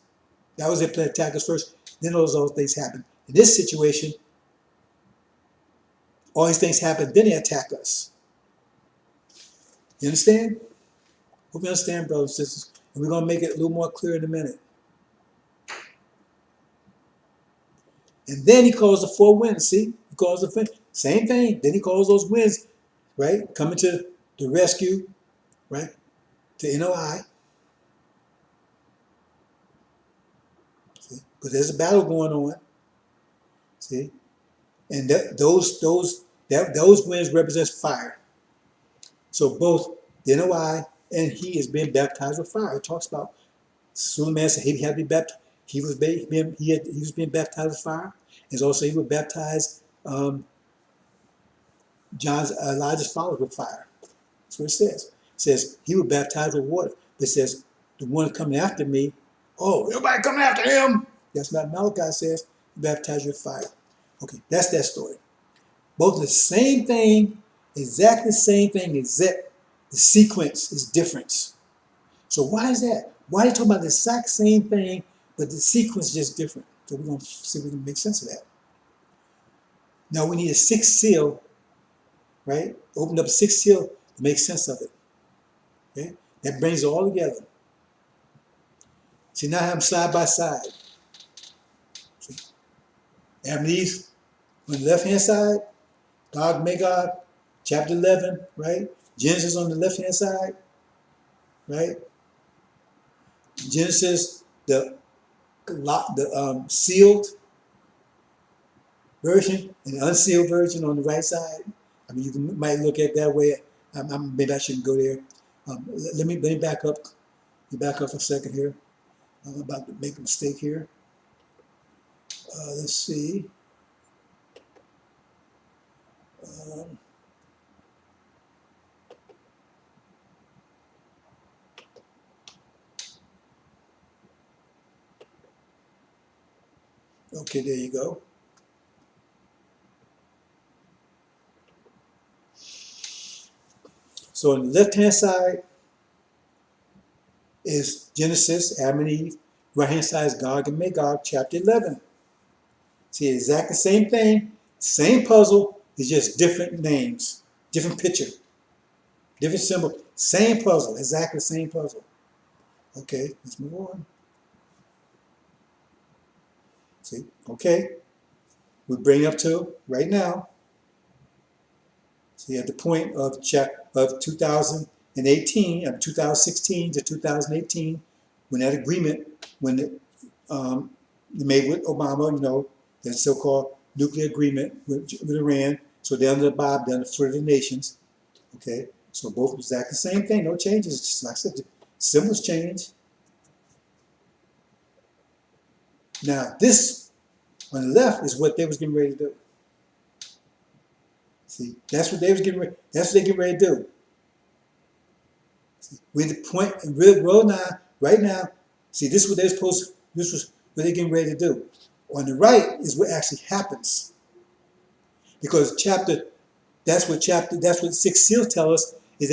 That was their plan, attack us first. Then those other things happened. In this situation, all these things happen, then they attack us. You understand? Hope you understand, brothers and sisters. And we're going to make it a little more clear in a minute. And then he calls the four winds. See? He calls the same thing. Then he calls those winds, right? Coming to the rescue, right? To NOI. See? Because there's a battle going on. See? And those winds represent fire. So both the NOI and he is being baptized with fire. It talks about Suleiman said he had to be baptized. He was being baptized with fire. And also he would baptize Elijah's followers with fire. That's what it says. It says he would baptize with water. But it says the one coming after me, oh, everybody coming after him. That's not Malachi says, baptize with fire. Okay, that's that story. Both the same thing, exactly the same thing, except the sequence is different. So why is that? Why are they talking about the exact same thing, but the sequence is just different? So we're going to see if we can make sense of that. Now we need a sixth seal, right? Open up a sixth seal to make sense of it. Okay? That brings it all together. See, now I have them side by side. See? Adam and Eve on the left-hand side, Gog, Magog, chapter 11, right? Genesis on the left-hand side, right? Genesis, the sealed version and the unsealed version on the right side. I mean, might look at it that way. Maybe I shouldn't go there. Let me back up. Let me back up for a second here. I'm about to make a mistake here. Let's see. Okay, there you go. So on the left-hand side is Genesis, Adam and Eve. Right-hand side is Gog and Magog, chapter 11. See, exactly the same thing, same puzzle, it's just different names, different picture, different symbol, same puzzle, exactly the same puzzle. Okay, let's move on. See, okay, we bring up to right now. See, at the point of 2018, 2016 to 2018, when that agreement, when it made with Obama, that so-called nuclear agreement with Iran. So they're under the Bob, they're under the foot of the nations. Okay, so both exactly the same thing, no changes. Just like I said, the symbols change. Now this on the left is what they was getting ready to do. See, that's what they was getting ready. That's what they getting ready to do. See, we're the point in real world now, right now. See, this is what they're supposed to, this was what they're getting ready to do. On the right is what actually happens. Because that's what six seals tell us is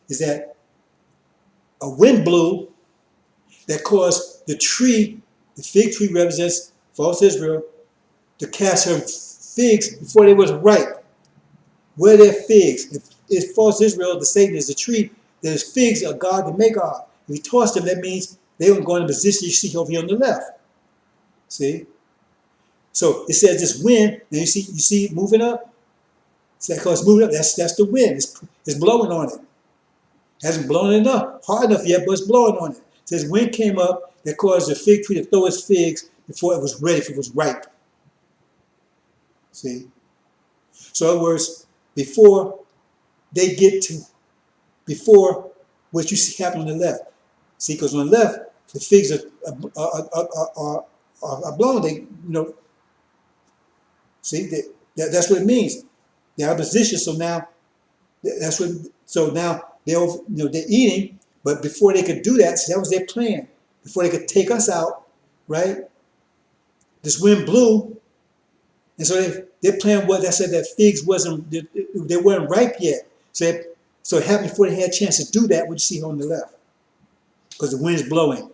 that a wind blew that caused the fig tree represents false Israel, to cast her figs before they was ripe. Where are their figs? If false Israel, the Satan is the tree, then his figs are Gog and Magog. If he tossed them, that means they were going to position you see over here on the left. See? So it says this wind, and you see it moving up? So because it's moving up, that's the wind. It's blowing on it. Hasn't blown enough, hard enough yet, but it's blowing on it. It says wind came up that caused the fig tree to throw its figs before it was ready, if it was ripe. See? So in other words, before what you see happen on the left. See, because on the left, the figs are blown. See, that's what it means. They're out of position, so now now they're eating, but before they could do that, see, that was their plan. Before they could take us out, right? This wind blew, and so their plan was, I said that figs they weren't ripe yet. So it happened before they had a chance to do that, what you see on the left. Because the wind's blowing.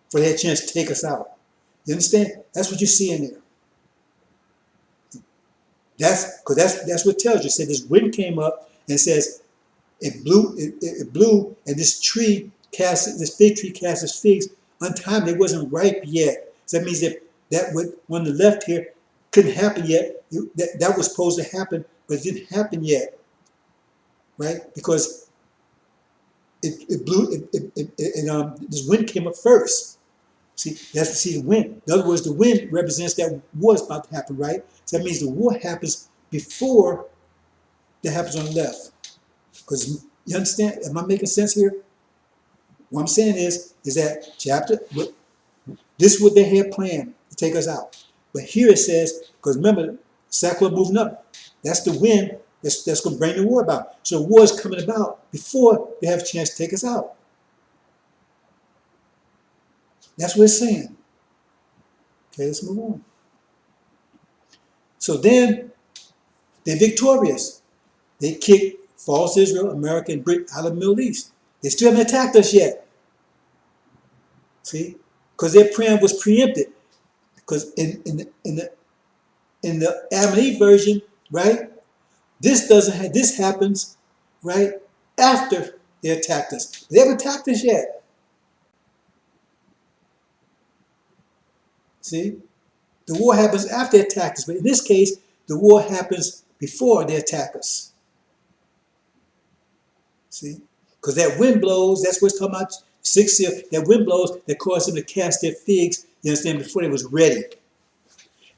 Before they had a chance to take us out. You understand? That's what you see in there. That's what it tells you. It said this wind came up and it says it blew, and this fig tree cast its figs untimely. It wasn't ripe yet. So that means that what on the left here couldn't happen yet. That was supposed to happen, but it didn't happen yet, right? Because it blew. This wind came up first. See, the wind. In other words, the wind represents that war is about to happen, right? So that means the war happens before that happens on the left. Because you understand? Am I making sense here? What I'm saying is that this is what they had planned to take us out. But here it says, because remember, sackcloth moving up. That's the wind that's going to bring the war about. So war is coming about before they have a chance to take us out. That's what it's saying. Okay, let's move on. So then, they're victorious. They kicked false Israel, America, and Britain out of the Middle East. They still haven't attacked us yet. See? Because their plan was preempted. Because in the Adam and Eve version, right? This happens, right, after they attacked us. They haven't attacked us yet. See? The war happens after they attack us. But in this case, the war happens before they attack us. See? Because that wind blows, that's what it's talking about, six seal, that wind blows that caused them to cast their figs, you understand, before they was ready.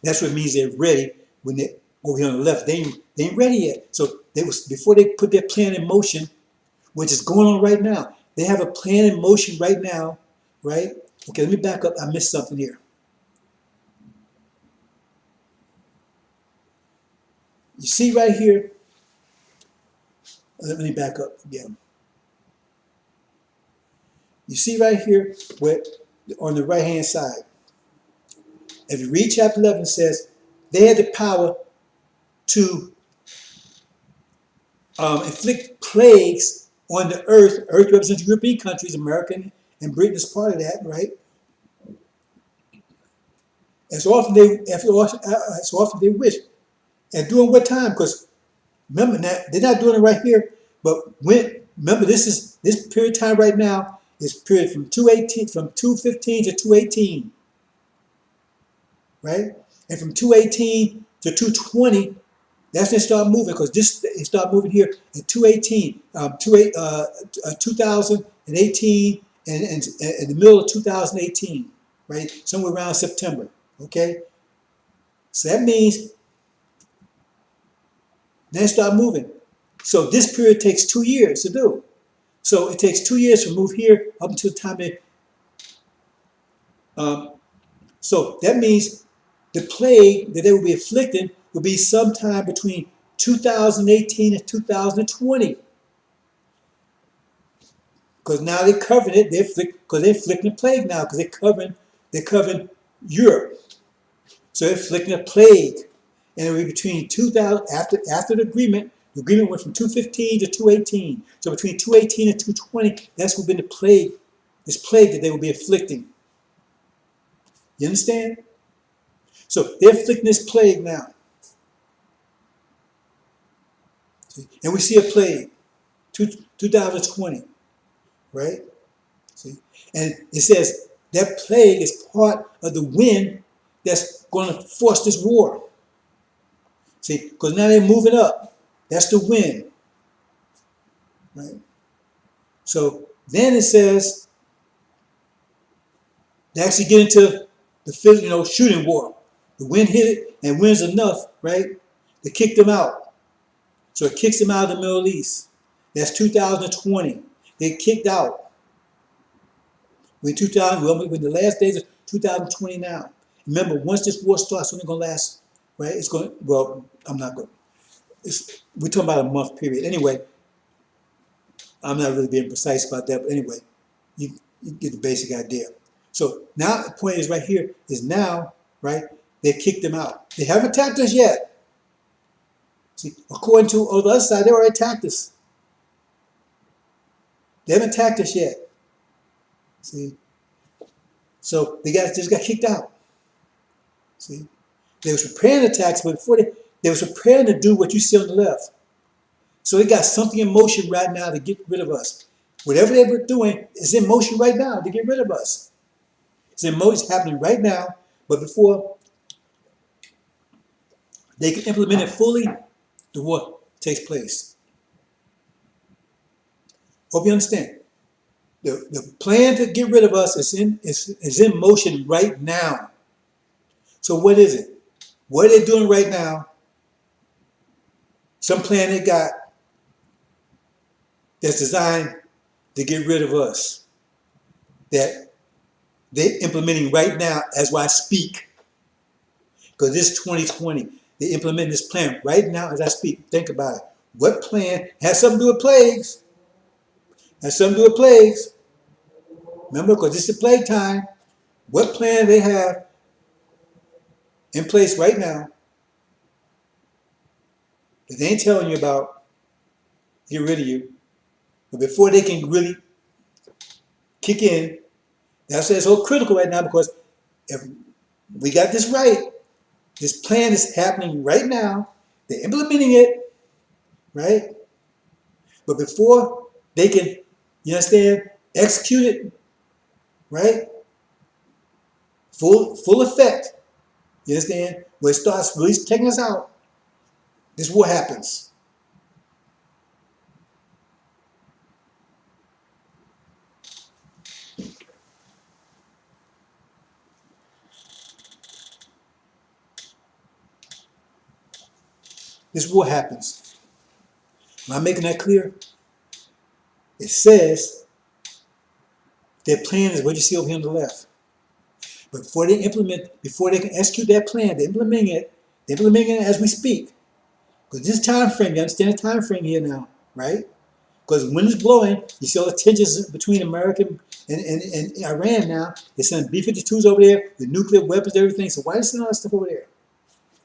That's what it means they're ready when they over here on the left. They ain't ready yet. So before they put their plan in motion, which is going on right now. They have a plan in motion right now, right? Okay, let me back up. I missed something here. You see right here, let me back up again. You see right here where on the right hand side, if you read chapter 11, it says they had the power to inflict plagues on the earth. Earth represents European countries, American and Britain is part of that, right? As often they wish. And during what time? Because remember, now, they're not doing it right here, but remember this period of time right now is period from 215 to 218, right? And from 218 to 220, that's when they start moving, because they start moving here in 218, 2018, and in the middle of 2018, right? Somewhere around September, okay? So that means they start moving. So this period takes 2 years to do. So it takes 2 years to move here up until the time they, so that means the plague that they will be afflicted will be sometime between 2018 and 2020. Because now they're covering it, because they're inflicting a plague now, because they're covering Europe. So they're inflicting a plague. And it will be between 2000, after the agreement went from 215 to 218. So between 218 and 220, that's what will be the plague, this plague that they will be afflicting. You understand? So they're inflicting this plague now. See? And we see a plague, 2020, right? See? And it says that plague is part of the wind that's going to force this war. See, because now they're moving up. That's the wind, right? So then it says they actually get into the physical, shooting war. The wind hit it, and wind's enough, right, to kick them out. So it kicks them out of the Middle East. That's 2020. They kicked out. When the last days of 2020 now. Remember, once this war starts, it's only going to last, right? It's going. Well, I'm not going. We're talking about a month period. Anyway, I'm not really being precise about that, but anyway, you get the basic idea. So now the point is right here is now, right? They kicked them out. They haven't attacked us yet. See, according to on the other side, they already attacked us. They haven't attacked us yet. See, so they just got kicked out. See, they was preparing attacks, but before they was preparing to do what you see on the left. So they got something in motion right now to get rid of us. Whatever they were doing is in motion right now to get rid of us. It's in motion, it's happening right now, but before they can implement it fully, the war takes place. Hope you understand. The plan to get rid of us is in motion right now. So what is it? What are they doing right now? Some plan they got that's designed to get rid of us, that they're implementing right now as I speak. Because this is 2020. They're implementing this plan right now as I speak. Think about it. What plan has something to do with plagues? Has something to do with plagues. Remember, because this is the plague time. What plan they have in place right now that they ain't telling you about, get rid of you. But before they can really kick in, that's why it's so critical right now, because if we got this right, this plan is happening right now. They're implementing it, right? But before they can, you understand, execute it, right? Full effect. You understand? When it starts really taking us out, this is what happens. This is what happens. Am I making that clear? It says their plan is what you see over here on the left. But before they can execute that plan, they're implementing it as we speak. Because this time frame, you understand the time frame here now, right? Because the wind is blowing, you see all the tensions between America and Iran now. They're sending B-52s over there, the nuclear weapons, everything. So why are they sending all that stuff over there?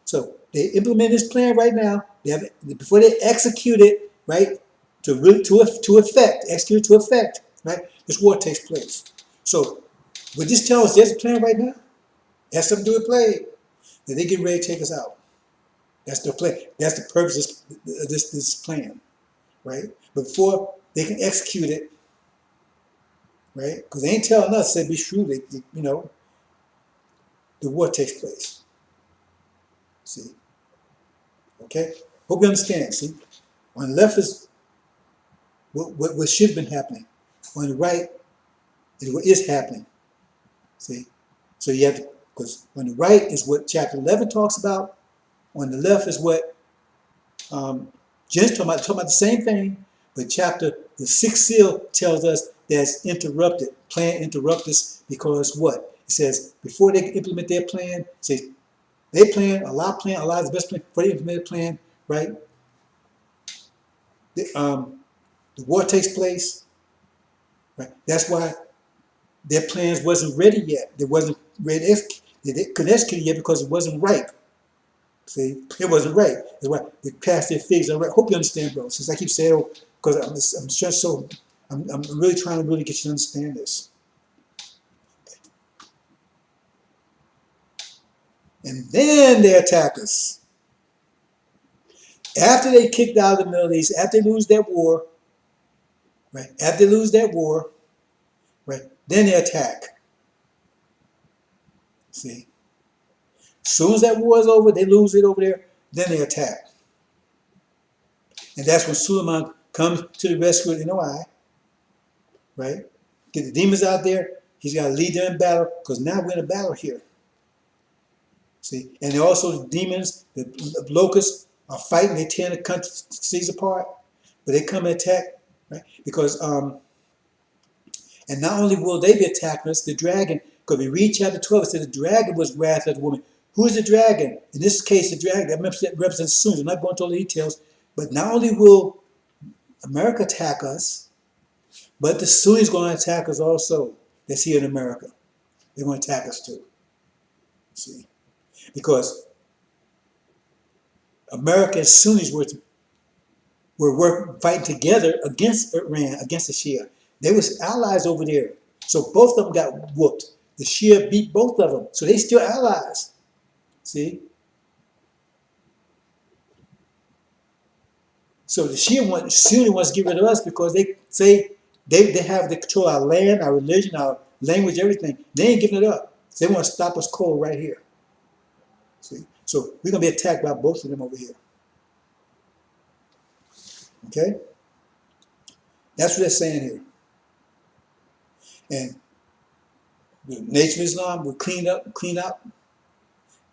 So they implement this plan right now. Before they execute it, right, to effect, execute to effect, right, this war takes place. So, would this tell us there's a plan right now? It has something to do with play. That they get ready to take us out. That's the plan. That's the purpose of this plan, right? But before they can execute it, right? Because they ain't telling us to be shrewd. The war takes place. See, okay? Hope you understand. See, on the left is what should have been happening. On the right is what is happening. See, so you have to, because on the right is what chapter 11 talks about. On the left is what Jen's talking about the same thing, but the sixth seal tells us that's interrupted. Plan interruptus because what? It says before they can implement their plan, it says they plan, Allah is the best plan, before they implement a plan, right? The war takes place, right? That's why their plans wasn't ready yet. They wasn't ready. They couldn't execute it yet because it wasn't ripe. See, it wasn't right. That's why they passed their figs. I hope you understand, bro. Since I keep saying, because I'm just so, I'm really trying to really get you to understand this. And then they attack us. After they kicked out of the Middle East, after they lose that war, right? After they lose that war, right? Then they attack. See, as soon as that war is over, they lose it over there. Then they attack, and that's when Suleiman comes to the rescue in Oi, right? Get the demons out there. He's got to lead them in battle because now we're in a battle here. See, and also the demons, the locusts are fighting. They tear the country cities apart, but they come and attack, right? Because and not only will they be attacking us, the dragon. Because we read chapter 12, it says the dragon was wrath of the woman. Who is the dragon? In this case, the dragon that represents Sunnis. I'm not going into all the details, but not only will America attack us, but the Sunnis going to attack us also. That's here in America. They're going to attack us too. See, because America and Sunnis were fighting together against Iran, against the Shia. They was allies over there. So both of them got whooped. The Shia beat both of them. So they still allies. See? So the Sunni wants to get rid of us because they say they have the control our land, our religion, our language, everything. They ain't giving it up. So they want to stop us cold right here. See? So we're going to be attacked by both of them over here. Okay? That's what they're saying here. And the Nation of Islam will clean up.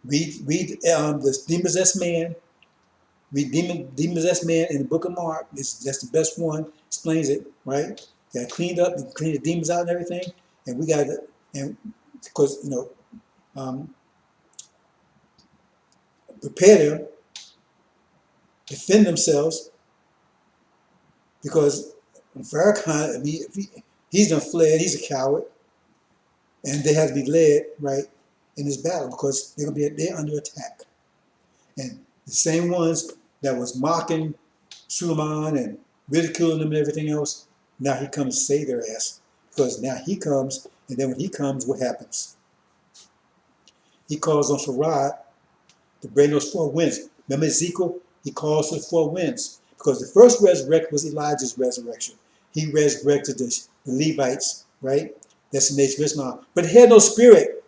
Read the demon-possessed man. Read demon-possessed man in the book of Mark. That's the best one. Explains it, right? Got cleaned up, and clean the demons out and everything. And we got to, and because, prepare them, defend themselves, because Farrakhan, he's done fled, he's a coward, and they have to be led, right, in this battle because they're under attack. And the same ones that was mocking Suleiman and ridiculing them and everything else, now he comes to save their ass. Because now he comes, and then when he comes, what happens? He calls on Farad to bring those four winds. Remember Ezekiel? He calls for the four winds. Because the first resurrection was Elijah's resurrection. He resurrected the Levites, right? That's the Nation of Islam. But he had no spirit.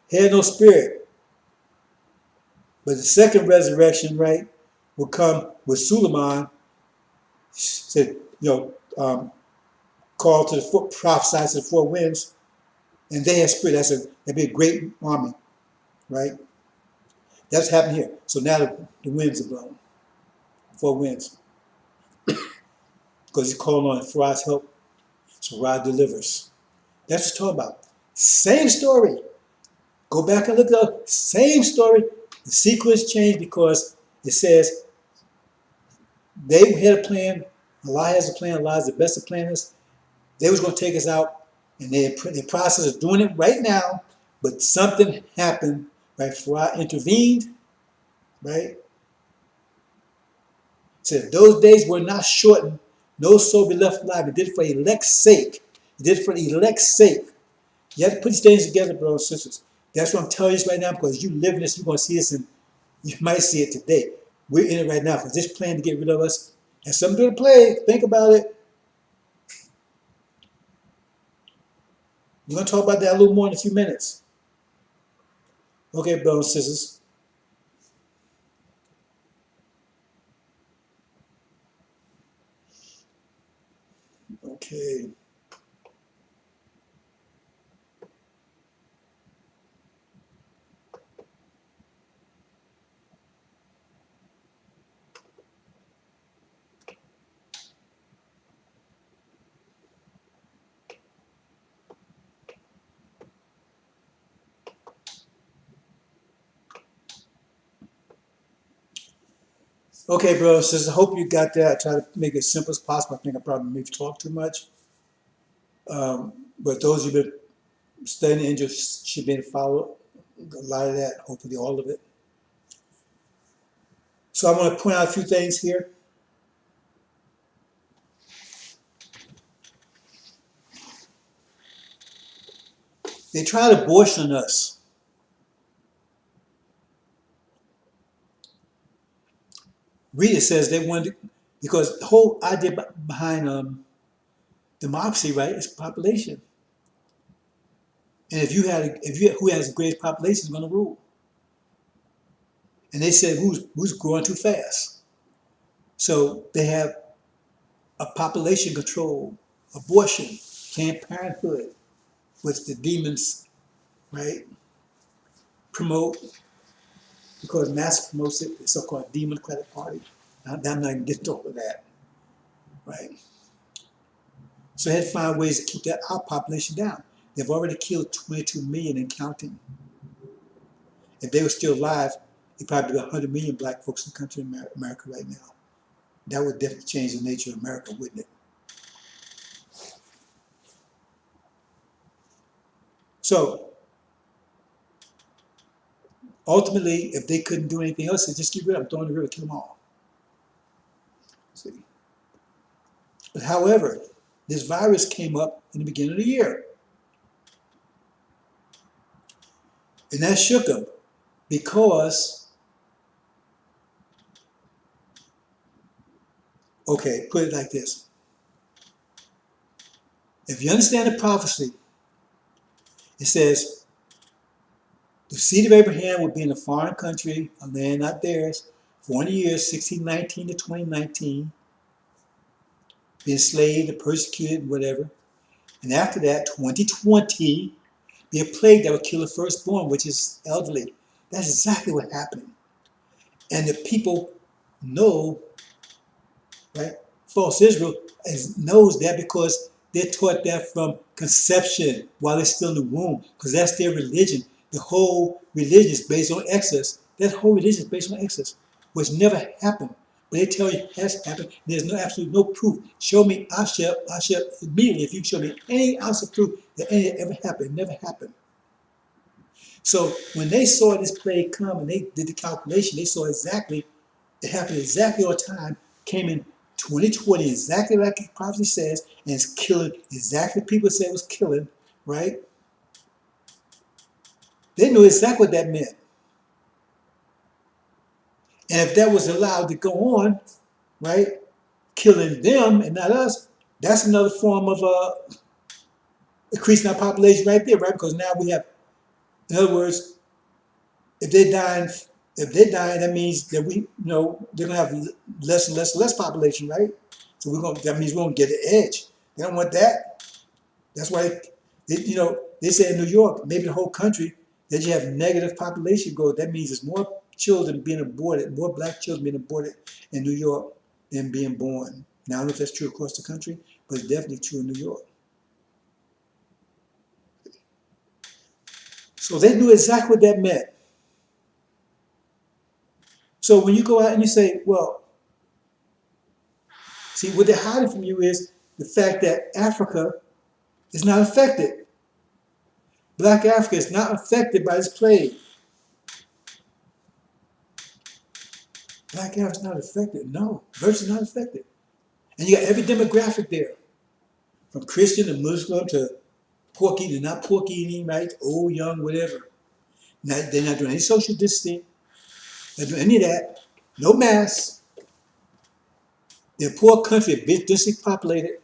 He had no spirit. But the second resurrection, right, will come with Suleiman, said, called to the four, prophesied to the four winds, and they had spirit. That'd be a great army, right? That's happened here. So now the winds are blowing. Four winds. Because he's calling on Farad's help. So Farad delivers. That's what he's talking about. Same story. Go back and look at the same story. The sequence changed because it says they had a plan. Allah has a plan. Allah is the best of planners. They was going to take us out, and they're in the process of doing it right now. But something happened, right? Farad intervened, right? Said those days were not shortened, no soul be left alive. It did it for elect's sake. It did it for the elect's sake. You have to put these things together, brothers and sisters. That's what I'm telling you right now, because you live in this, you're going to see this, and you might see it today. We're in it right now, because this plan to get rid of us has something to do with the plague. Think about it. We're going to talk about that a little more in a few minutes. Okay, brothers and sisters. Okay. Okay, brothers and sisters, I hope you got that. I try to make it as simple as possible. I think I probably maybe talk too much. But those who've been studying the angel should be able to follow a lot of that, hopefully all of it. So I want to point out a few things here. They tried abortion on us. Rita says they wanted, because the whole idea behind democracy, right, is population. And who has the greatest population is going to rule. And they said who's growing too fast. So they have a population control, abortion, Planned Parenthood, which the demons, right, promote, because mass promotes it, the so-called Democratic Party. I'm not going to get over that, right? So they had to find ways to keep our population down. They've already killed 22 million and counting. If they were still alive, it'd probably be 100 million black folks in the country in America right now. That would definitely change the nature of America, wouldn't it? So ultimately, if they couldn't do anything else, they just get rid of them, throw in the river, kill them all. See? But however, this virus came up in the beginning of the year. And that shook them because, okay, put it like this. If you understand the prophecy, it says, the seed of Abraham would be in a foreign country, a land not theirs, 40 years, 1619 to 2019, be enslaved and persecuted, whatever. And after that, 2020, be a plague that would kill the firstborn, which is elderly. That's exactly what happened. And the people know, right? False Israel knows that because they're taught that from conception while they're still in the womb, because that's their religion. The whole religion is based on Exodus. That whole religion is based on Exodus, which never happened. But they tell you it has happened. There's absolutely no proof. Show me, I shall immediately, if you show me any ounce of proof that anything ever happened, it never happened. So when they saw this plague come and they did the calculation, they saw exactly, it happened exactly on time, came in 2020, exactly like the prophecy says, and it's killing exactly what people said it was killing, right? They knew exactly what that meant. And if that was allowed to go on, right, killing them and not us, that's another form of increasing our population right there, right? Because now we have, in other words, if they're dying, that means that they're gonna have less and less population, right? So that means we're gonna get an edge. They don't want that. That's why they say in New York, maybe the whole country, that you have negative population growth. That means there's more children being aborted, more black children being aborted in New York than being born. Now I don't know if that's true across the country, but it's definitely true in New York. So they knew exactly what that meant. So when you go out and you say, well, see, what they're hiding from you is the fact that Africa is not affected. Black Africa is not affected by this plague. Black Africans not affected. No, virtually not affected. And you got every demographic there, from Christian to Muslim to pork eating, not pork eating, right? Old, young, whatever. They're not doing any social distancing. They're not doing any of that. No masks. They're a poor country, densely populated.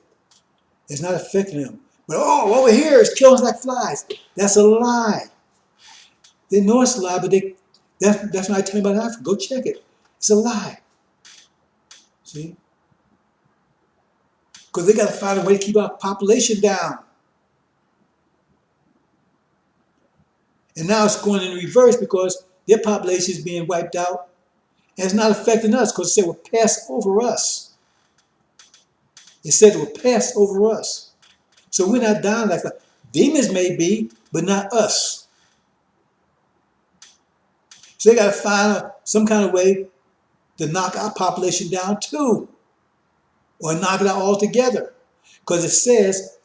It's not affecting them. But oh, over here it's killing us like flies. That's a lie. They know it's a lie, but that's why I tell you about Africa. Go check it. It's a lie. See? Because they got to find a way to keep our population down. And now it's going in reverse because their population is being wiped out. And it's not affecting us because it said it will pass over us. It said it will pass over us. So we're not dying like that. Demons may be, but not us. So they got to find some kind of way to knock our population down too. Or knock it out altogether. Because it says,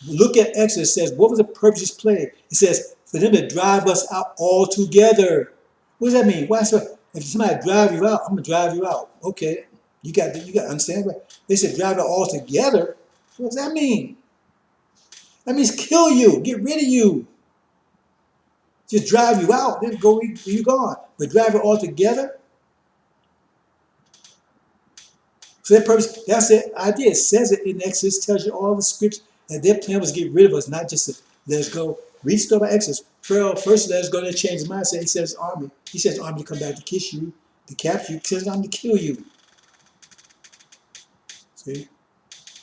look at Exodus, it says, what was the purpose of this plague? It says, for them to drive us out altogether. What does that mean? Why so? If somebody drive you out, I'm gonna drive you out. Okay, you got to understand. They said drive it all together. What does that mean? That means kill you, get rid of you. Just drive you out, then go you gone. But drive it all together. So that purpose, that's the idea. It says it in Exodus, tells you all the scripts that their plan was to get rid of us, not just to let us go. Read stuff about Exodus. Pharaoh first let us go there, change his mindset. He says army. He says army to come back to kiss you, to capture you. He says army to kill you. See?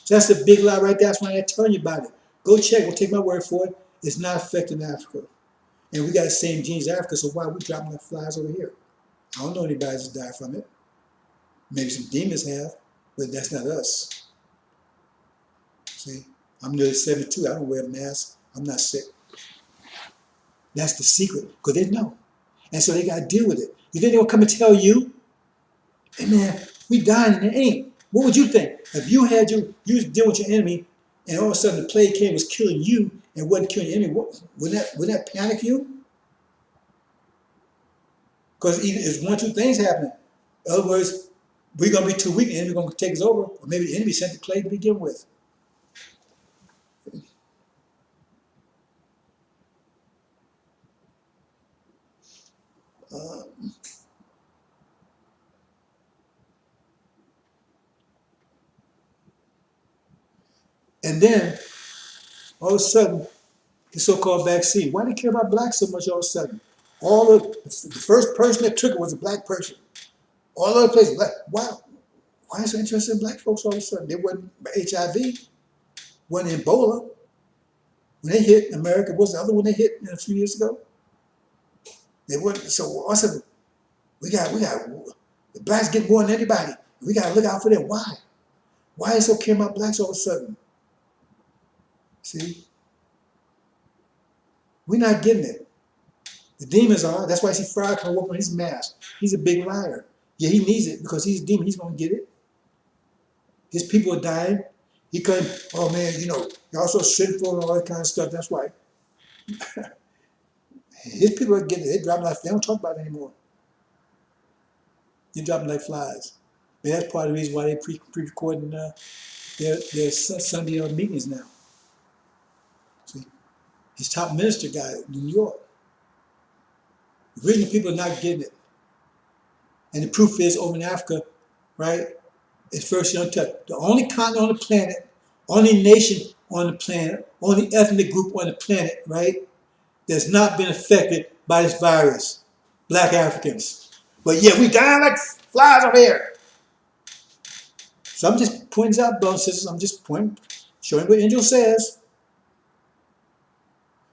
So that's the big lie right there. That's why I'm telling you about it. Go check. Go take my word for it. It's not affecting Africa. And we got the same genes as Africa, so why are we dropping like flies over here? I don't know anybody that's died from it. Maybe some demons have, but that's not us. See? I'm nearly 72. I don't wear a mask. I'm not sick. That's the secret, because they know. And so they got to deal with it. You think they'll come and tell you, hey man, we dying and it ain't. What would you think? If you had you was dealing with your enemy and all of a sudden the plague came was killing you and wasn't killing your enemy, would that panic you? Because it's one or two things happening. In other words, we're going to be too weak, the enemy's going to take us over, or maybe the enemy sent the plague to begin with. And then, all of a sudden, the so-called vaccine. Why do they care about blacks so much all of a sudden? The first person that took it was a black person. All other places, black. Why is so interested in black folks all of a sudden? They wasn't HIV, wasn't Ebola. When they hit America, what's the other one they hit a few years ago? They wouldn't. So all of a sudden, we got the blacks get more than anybody. We got to look out for them. Why? Why is so care about blacks all of a sudden? See, we're not getting it. The demons are. That's why I see Farrakhan walking on his mask. He's a big liar. Yeah, he needs it because he's a demon. He's going to get it. His people are dying. He couldn't, oh man, y'all so sinful and all that kind of stuff. That's why. His people are getting it. They're dropping like, they don't talk about it anymore. They're dropping like flies. And that's part of the reason why they pre-recording their Sunday meetings now. See, his top minister guy in New York. The reason people are not getting it, and the proof is over in Africa, right? It's first untouched. The only continent on the planet, only nation on the planet, only ethnic group on the planet, right, that's not been affected by this virus. Black Africans. But yeah, we dying like flies over here. So I'm just pointing out, brothers and sisters, I'm just pointing, showing what Angel says.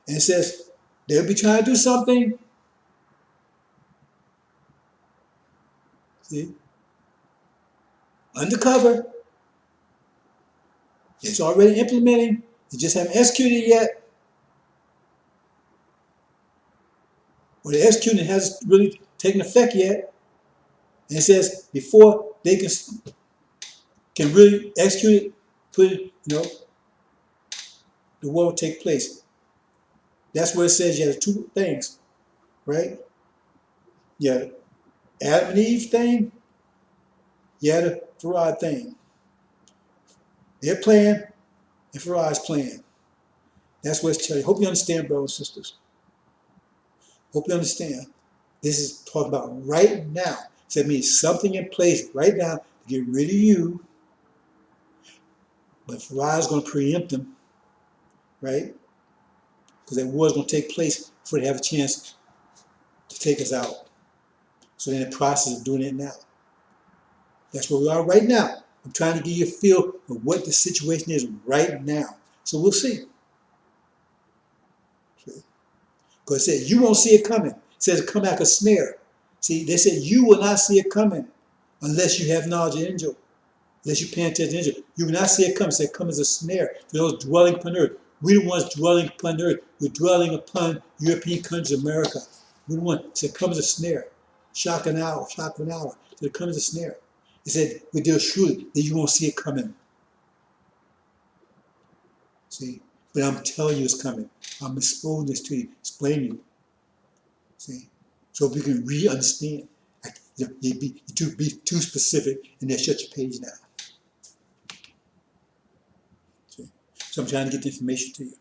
And it says, they'll be trying to do something. See? Undercover. It's already implementing. They just haven't executed it yet. Or the executing hasn't really taken effect yet. And it says before they can really execute it, put it, the war will take place. That's where it says you have two things, right? Yeah, Adam and Eve thing, Yeah, the Farad thing. They're playing, and Farad's playing. That's what it's telling you. Hope you understand, brothers and sisters. Hope you understand. This is talking about right now. So it means something in place right now to get rid of you. But Farad's going to preempt them, right? Because that war is going to take place before they have a chance to take us out. So they're in the process of doing it now. That's where we are right now. I'm trying to give you a feel of what the situation is right now. So we'll see. Because it said you won't see it coming. It says it come like a snare. See, they said you will not see it coming unless you have knowledge of the angel. Unless you pay attention to the angel. You will not see it come. It said come as a snare to those dwelling upon earth. We're the ones dwelling upon earth. We're dwelling upon European countries, America. We're the ones. It said come as a snare. Shock an hour, shock of an hour. It said come as a snare. It said we deal shrewdly that you won't see it coming. See? But I'm telling you it's coming. I'm exposing this to you, explaining you. See? So if you can really understand. You'd be too specific and they'll shut your page down. See? So I'm trying to get the information to you.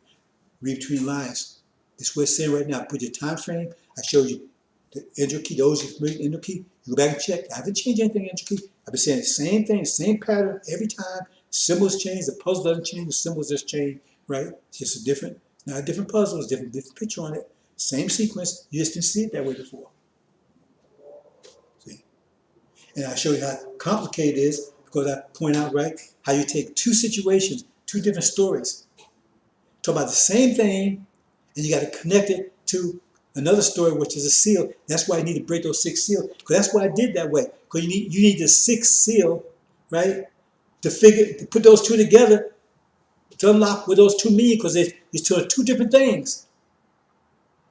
Read between lines. This is what it's saying right now. Put your time frame. I showed you the intro key. Those who are familiar with intro key, you go back and check. I haven't changed anything in intro key. I've been saying the same thing, the same pattern every time. Symbols change, the puzzle doesn't change, the symbols just change, right? It's just a different, not a different puzzle, it's a different picture on it. Same sequence, you just didn't see it that way before. See? And I show you how complicated it is because I point out, right, how you take two situations, two different stories, talk about the same thing, and you got to connect it to another story, which is a seal. That's why you need to break those 6 seals. Because that's why I did that way. Because you need the 6th seal, right? To put those two together, to unlock what those two mean, because it's two different things.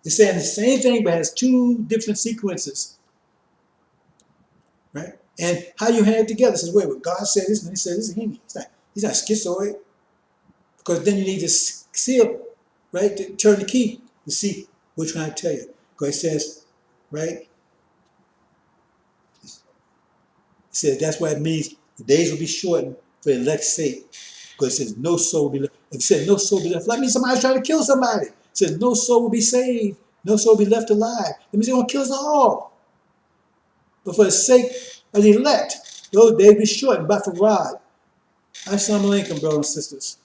It's saying the same thing, but has 2 different sequences, right? And how you hang it together says, wait, what God said this, and He said this, he's not schizoid, because then you need this seal, right, to turn the key to see what we're trying to tell you. Because it says, right? It says that's why it means the days will be shortened for the elect's sake. Because it says no soul will be left. If it said no soul will be left, that means somebody's trying to kill somebody. It says no soul will be saved. No soul will be left alive. That means they're going to kill us all. But for the sake of the elect, those days will be shortened by Farad. Assalamu alaikum, brothers and sisters.